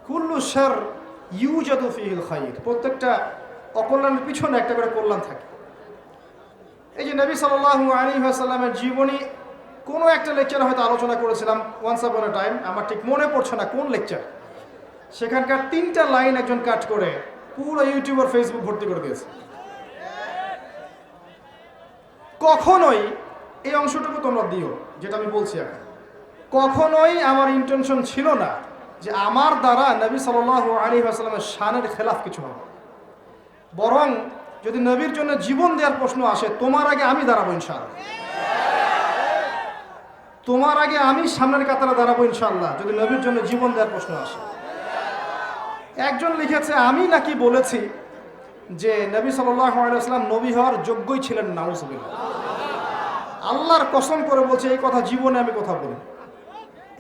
কুল্লু শার ইউজাদু ফিহিল খাইর, প্রত্যেকটা অকল্যাণের পিছনে একটা করে কল্যাণ থাকে। এই যে নবী সাল্লাল্লাহু আলাইহি ওয়াসাল্লামের জীবনী কোনো একটা লেকচারে হয়তো আলোচনা করেছিলাম ওয়ান্স আপন আ টাইম, আমার ঠিক মনে পড়ছে না কোন লেকচার। সেখানকার 3টা লাইন একজন কাট করে পুরো ইউটিউব আর ফেসবুক ভর্তি করে দিয়েছে। কখনোই এই অংশটুকু তোমরা দিও, যেটা আমি বলছি এখন। কখনোই আমার ইন্টেনশন ছিল না যে আমার দ্বারা নবী সাল্লাল্লাহু আলাইহি ওয়াসাল্লামের শানের খেলাফ কিছু হবে। বরং যদি নবীর জন্য জীবন দেওয়ার প্রশ্ন আসে, তোমার আগে আমি দাঁড়াবো ইনশাআল্লাহ, তোমার আগে আমি সামনের কাতারে দাঁড়াবো ইনশাআল্লাহ, যদি নবীর জন্য জীবন দেওয়ার প্রশ্ন আসে। একজন লিখেছে, আমি নাকি বলেছি যে নবী সাল্লাল্লাহু আলাইহি ওয়াসাল্লাম নবী হওয়ার যোগ্যই ছিলেন না। নাউযুবিল্লাহ। আল্লাহর কসম করে বলছে, এই কথা জীবনে আমি কথা বলি।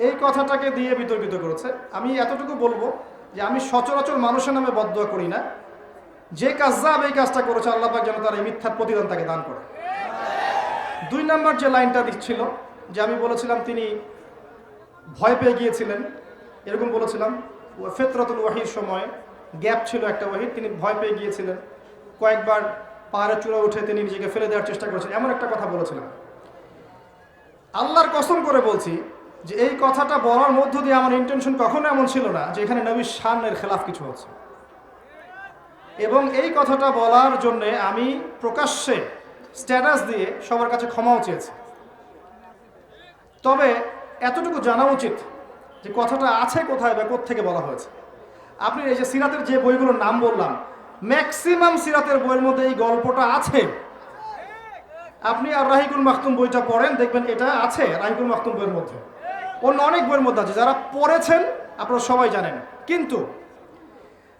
এই কথাটাকে দিয়ে বিতর্কিত করেছে। আমি এতটুকু বলবো যে আমি সচরাচর মানুষের নামে বদদুয়া করি না। যে কাজ্জাব এই কাজটা করেছে, আল্লাহ পাক যেন তার এই মিথ্যার প্রতিদান তাকে দান করে। 2 নম্বর যে লাইনটা দিচ্ছিল, যে আমি বলেছিলাম তিনি ভয় পেয়ে গিয়েছিলেন, এরকম বলেছিলাম। ফিতরাতুল ওয়াহির সময় গ্যাপ ছিল একটা ওয়াহির, তিনি ভয় পেয়ে গিয়েছিলেন, কয়েকবার পাহাড়ের চূড়া উঠে তিনি নিজেকে ফেলে দেওয়ার চেষ্টা করেছিলেন, এমন একটা কথা বলেছিলাম। আল্লাহর কসম করে বলছি যে এই কথাটা বলার মধ্য দিয়ে আমার ইন্টেনশন কখনো এমন ছিল না যে এখানে নবীর শানের খেলাফ কিছু হচ্ছে। এবং এই কথাটা বলার জন্যে আমি প্রকাশ্যে স্ট্যাটাস দিয়ে সবার কাছে ক্ষমাও চেয়েছি। তবে এতটুকু জানা উচিত যে কথাটা আছে কোথায় বা কোত্থেকে বলা হয়েছে। আপনি এই যে সিরাতের যে বইগুলোর নাম বললাম, ম্যাক্সিমাম সিরাতের বইয়ের মধ্যে এই গল্পটা আছে। আপনি আর রাহিকুল মাখতুম বইটা পড়েন, দেখবেন এটা আছে রাহিকুল মাখতুম বইয়ের মধ্যে। অন্য অনেক বইয়ের মধ্যে আছে, যারা পড়েছেন আপনারা সবাই জানেন। কিন্তু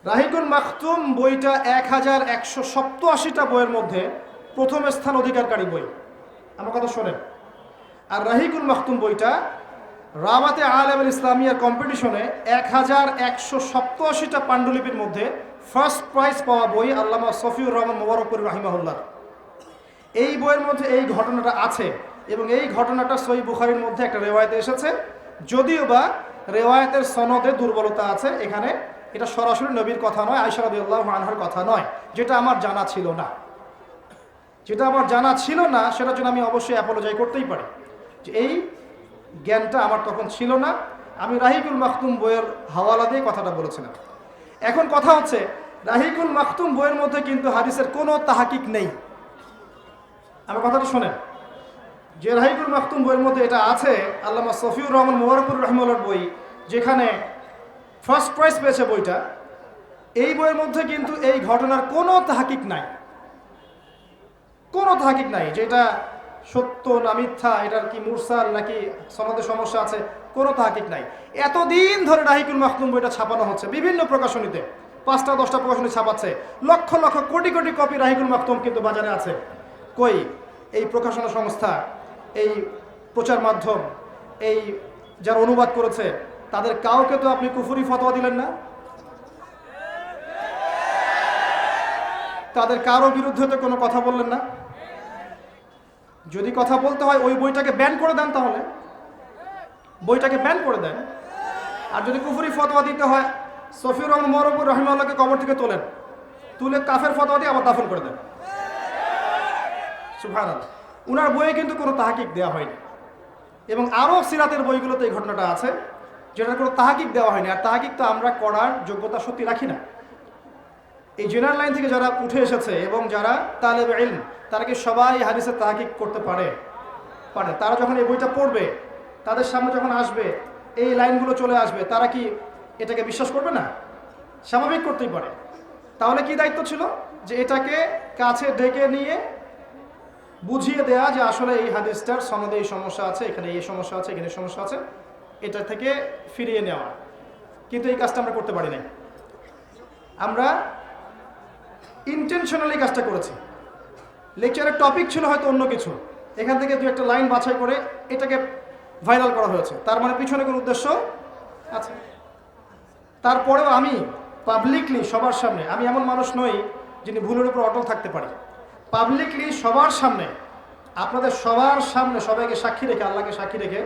রাহিকুল মাখতুম বইটা 1187টা বইয়ের মধ্যে প্রথম স্থান অধিকারকারী বই। আমার কথা শোনেন। আর রাহিকুল মাখতুম বইটা রাবাতে আলেমুল ইসলামিয়ার কম্পিটিশনে 1187টা পাণ্ডুলিপির মধ্যে ফার্স্ট প্রাইজ পাওয়া বই আল্লামা সফিউর রহমান মোবারকপুর রাহিমাহুল্লাহ। এই বইয়ের মধ্যে এই ঘটনাটা আছে এবং এই ঘটনাটা সহিহ বুখারীর মধ্যে একটা রেওয়ায়েতে এসেছে, যদিও বা রেওয়ায়েতের সনদে দুর্বলতা আছে। এখানে এটা সরাসরি নবীর কথা নয়, আয়েশা রাদিয়াল্লাহু আনহার কথা নয়, যেটা আমার জানা ছিল না। যেটা আমার জানা ছিল না সেটার জন্য আমি অবশ্যই অ্যাপোলোজাই করতেই পারি যে এই জ্ঞানটা আমার তখন ছিল না। আমি রাহিকুল মাখতুম বইয়ের হাওয়ালা দিয়ে কথাটা বলেছিলাম। এখন কথা হচ্ছে, রাহিকুল মাখতুম বইয়ের মধ্যে কিন্তু হাদিসের কোনো তাহাকিক নেই। আমার কথাটা শোনেন, যে রাহিকুল মাখতুম বইয়ের মধ্যে এটা আছে আল্লামা সফিউর রহমান মোবারকপুর রাহিমাহুল্লাহর বই, যেখানে ফার্স্ট প্রাইজ পেয়েছে বইটা, এই বইয়ের মধ্যে কিন্তু এই ঘটনার কোনো তাহাকিক নাই। কোনো তাহাকিক নাই যেটা সত্য না মিথ্যা, এটার কি মুরসাল নাকি সনদে সমস্যা আছে, কোনো তাহাকিক নাই। এতদিন ধরে রাহিকুল মাখতুম বইটা ছাপানো হচ্ছে বিভিন্ন প্রকাশনীতে, 5টা 10টা প্রকাশনী ছাপাচ্ছে, লক্ষ লক্ষ কোটি কোটি কপি রাহিকুল মাখতুম কিন্তু বাজারে আছে। কই এই প্রকাশনা সংস্থা, এই প্রচার মাধ্যম, এই যারা অনুবাদ করেছে, তাদের কাউকে তো আপনি কুফরি ফতোয়া দিলেন না, তাদের কারো বিরুদ্ধে তো কোনো কথা বললেন না। যদি কথা বলতে হয় ওই বইটাকে ব্যান করে দেন, তাহলে বইটাকে ব্যান করে দেন। আর যদি কুফরি ফতোয়া দিতে হয়, সফিউর রহমান মোবারকপুর রাহিমাহুল্লাহকে কবর থেকে তোলেন, তুলে কাফের ফতোয়া দিয়ে আবার দাফন করে দেন। সুবহানাল্লাহ। উনার বইয়ে কিন্তু কোনো তাহাকিক দেওয়া হয়নি। এবং আরও সিরাতের বইগুলোতে এই ঘটনাটা আছে যেটার কোনো তাহাকিক দেওয়া হয়নি। আর তাহাকিক তো আমরা করার যোগ্যতা সত্যি রাখি না। এই জেনারেল লাইন থেকে যারা উঠে এসেছে এবং যারা তালেবে ইলম, তারা কি সবাই হাদিসের তাহাকিক করতে পারে? তারা যখন এই বইটা পড়বে, তাদের সামনে যখন আসবে, এই লাইনগুলো চলে আসবে, তারা কি এটাকে বিশ্বাস করবে না? স্বাভাবিক করতেই পারে। তাহলে কি দায়িত্ব ছিল? যে এটাকে কাছে ডেকে নিয়ে বুঝিয়ে দেয়া যে আসলে এই হাদিসটার সনদে এই সমস্যা আছে, এখানে এই সমস্যা আছে, এখানে সমস্যা আছে, এটা থেকে ফিরিয়ে নেওয়া, কিন্তু এই কাজটা আমরা করতে পারি নাই। আমরা ইন্টেনশনালি কাজটা করেছি। লেকচারের টপিক ছিল হয়তো অন্য কিছু, এখান থেকে দু একটা লাইন বাছাই করে এটাকে ভাইরাল করা হয়েছে, তার মানে পিছনে কোনো উদ্দেশ্য আছে। তারপরেও আমি পাবলিকলি সবার সামনে, আমি এমন মানুষ নই যিনি ভুলের উপর অটল থাকতে পারি, পাবলিকলি সবার সামনে, আপনাদের সবার সামনে সবাইকে সাক্ষী রেখে, আল্লাহকে সাক্ষী রেখে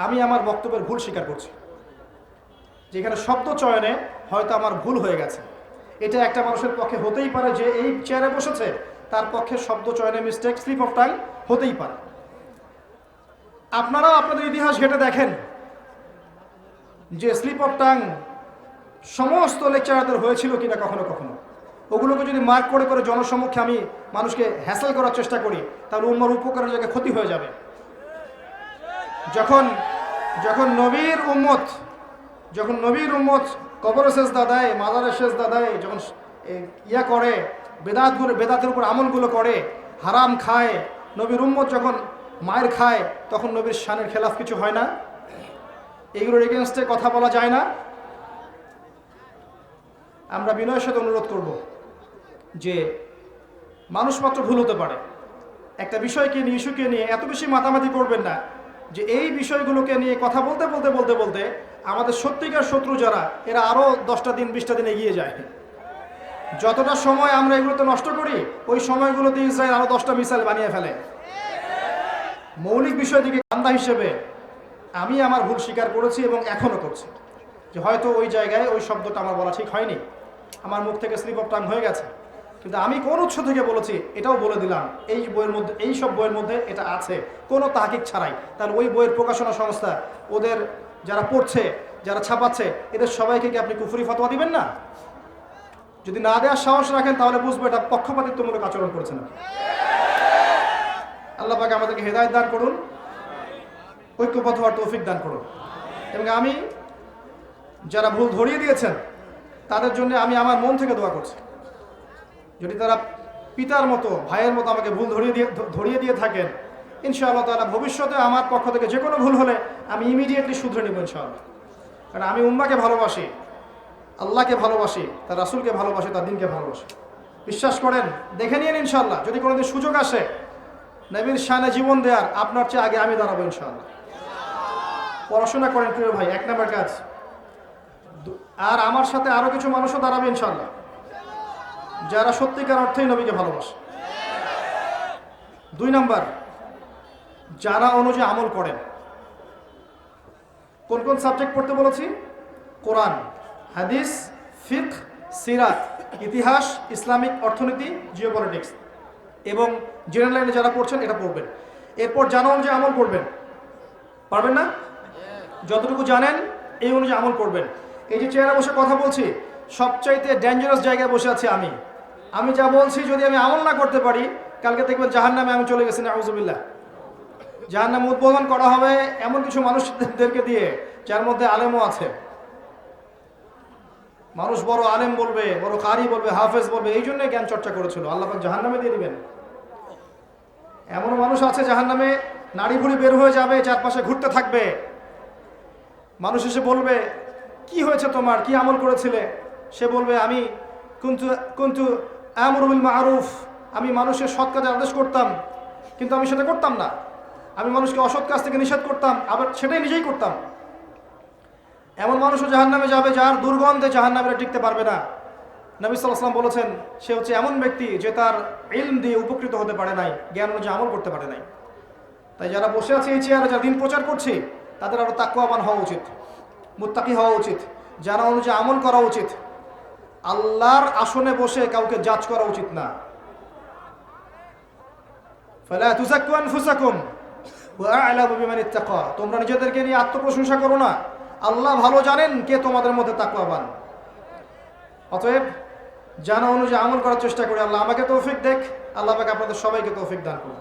আমি আমার বক্তব্যের ভুল স্বীকার করছি। যেখানে শব্দ চয়নে হয়তো আমার ভুল হয়ে গেছে, এটা একটা মানুষের পক্ষে হতেই পারে, যে এই চেয়ারে বসেছে তার পক্ষে শব্দ চয়নে মিস্টেক, স্লিপ অফ টাং হতেই পারে। আপনারাও আপনাদের ইতিহাস ঘেঁটে দেখেন যে স্লিপ অফ টাং সমস্ত লেকচারারদের হয়েছিল কিনা কখনো কখনো। ওগুলোকে যদি মার্ক করে করে জনসম্মুখে আমি মানুষকে হ্যাসেল করার চেষ্টা করি, তাহলে উম্মার উপকারের জায়গায় ক্ষতি হয়ে যাবে। যখন নবীর উম্মত কবরে সেজদা দেয়, মাজারে সেজদা দেয়, যখন ইয়া করে, বেদাতের উপর আমলগুলো করে, হারাম খায়, নবীর উম্মত যখন মায়ের খায়, তখন নবীর শানের খেলাফ কিছু হয় না? এইগুলোর এগেনস্টে কথা বলা যায় না? আমরা বিনয়ের সাথে অনুরোধ করব যে মানুষ মাত্র ভুল হতে পারে, একটা বিষয়কে নিয়ে, ইস্যুকে নিয়ে এত বেশি মাতামাতি করবেন না যে এই বিষয়গুলোকে নিয়ে কথা বলতে বলতে বলতে বলতে আমাদের সত্যিকার শত্রু যারা, এরা আরও 10টা দিন 20টা দিন এগিয়ে যায়। যতটা সময় আমরা এগুলোতে নষ্ট করি, ওই সময়গুলোতে ইসরায়েল আরও 10টা মিসাইল বানিয়ে ফেলে। মৌলিক বিষয় দিকে বান্দা হিসেবে আমি আমার ভুল স্বীকার করেছি এবং এখনও করছি, যে হয়তো ওই জায়গায় ওই শব্দটা আমার বলা ঠিক হয়নি, আমার মুখ থেকে স্লিপ অফ টাং হয়ে গেছে, কিন্তু আমি কোন উৎস থেকে বলেছি এটাও বলে দিলাম। এই বইয়ের মধ্যে, এই সব বইয়ের মধ্যে এটা আছে, কোনো তাহকিক ছাড়াই। তাহলে ওই বইয়ের প্রকাশনা সংস্থা, ওদের যারা পড়ছে, যারা ছাপাচ্ছে, এদের সবাইকে কি আপনি কুফরি ফতোয়া দিবেন না? যদি না দেওয়ার সাহস রাখেন তাহলে বুঝবো এটা পক্ষপাতিত্বমূলক আচরণ করছে না। আল্লাহ পাক আমাদেরকে হেদায়েত দান করুন, ঐক্যবদ্ধ হওয়ার তৌফিক দান করুন। এবং আমি যারা ভুল ধরিয়ে দিয়েছেন তাদের জন্য আমি আমার মন থেকে দোয়া করছি। যদি তারা পিতার মতো, ভাইয়ের মতো আমাকে ভুল ধরিয়ে দিয়ে থাকেন, ইনশাআল্লাহ তাআলা ভবিষ্যতে আমার পক্ষ থেকে যে কোনো ভুল হলে আমি ইমিডিয়েটলি শুধরে নেব ইনশাআল্লাহ। কারণ আমি উম্মাকে ভালোবাসি, আল্লাহকে ভালোবাসি, তার রাসূলকে ভালোবাসি, তার দ্বীনকে ভালোবাসি। বিশ্বাস করেন, দেখে নিন ইনশাআল্লাহ, যদি কোনোদিন সুযোগ আসে নবীর শানে জীবন দেওয়ার, আপনার চেয়ে আগে আমি দাঁড়াবো ইনশাআল্লাহ। পড়াশোনা করেন প্রিয় ভাই, 1 নম্বর কাজ। আর আমার সাথে আরও কিছু মানুষও দাঁড়াবে ইনশাআল্লাহ, যারা সত্যিকার অর্থেই নবীকে ভালোবাসে। 2 নম্বর, যারা অনুযায়ী আমল করেন। কোন কোন সাবজেক্ট পড়তে বলেছি? কোরআন, হাদিস, ফিকহ, সিরাত, ইতিহাস, ইসলামিক অর্থনীতি, জিওপলিটিক্স এবং জেনারেল লাইনে যারা পড়ছেন এটা পড়বেন। এরপর জানা অনুযায়ী আমল করবেন। পারবেন না? যতটুকু জানেন এই অনুযায়ী আমল করবেন। এই যে চেয়ারে বসে কথা বলছি, সবচাইতে ডেঞ্জারাস জায়গায় বসে আছি আমি যা বলছি যদি আমি আমল না করতে পারি, কালকে দেখবেন জাহান্নামে আমি চলে গেছি, নাউযুবিল্লাহ। জাহান্নাম উদ্বোধন করা হবে এমন কিছু মানুষদেরকে দিয়ে যার মধ্যে আলেমও আছে। মানুষ বড় আলেম বলবে, বড় কারি বলবে, হাফেজ বলবে, এই জন্য জ্ঞান চর্চা করেছিল, আল্লাহ পাক জাহান্নামে দিয়ে দিবেন। এমন মানুষ আছে জাহান্নামে নাড়ি ভুড়ি বের হয়ে যাবে, চারপাশে ঘুরতে থাকবে। মানুষ এসে বলবে, কি হয়েছে তোমার, কি আমল করেছিলে? সে বলবে, আমি কুনতু আমরু বিল মারুফ, আমি মানুষের সৎ কাজে আদেশ করতাম, কিন্তু আমি সেটা করতাম না। আমি মানুষকে অসৎ কাজ থেকে নিষেধ করতাম, আবার সেটাই নিজেই করতাম। এমন মানুষও জাহান্নামে যাবে যার দুর্গন্ধে জাহান্নামীরা টিকতে পারবে না। নবী সাল্লাল্লাহু আলাইহি ওয়াসাল্লাম বলেছেন, সে হচ্ছে এমন ব্যক্তি যে তার ইলম দিয়ে উপকৃত হতে পারে নাই, জ্ঞান অনুযায়ী আমল করতে পারে নাই। তাই যারা বসে আছে এই চেয়ারে, যারা দিন প্রচার করছে, তাদের আরও তাকওয়াবান হওয়া উচিত, মুত্তাকি হওয়া উচিত, জানা অনুযায়ী আমল করা উচিত। আল্লাহর আসনে বসে কাউকে জাজ করা উচিত না। ফালা তুযাক্কু আনফুসাকুম ওয়া আ'লামু বিমান ইত্তাকা, তোমরা নিজেদেরকে নিয়ে আত্মপ্রশংসা করো না, আল্লাহ ভালো জানেন কে তোমাদের মধ্যে তাকওয়াবান। অতএব জানা অনুযায়ী আমল করার চেষ্টা করি। আল্লাহ আমাকে তৌফিক দেখ, আল্লাহ পাক আপনাদের সবাইকে তৌফিক দান করুন।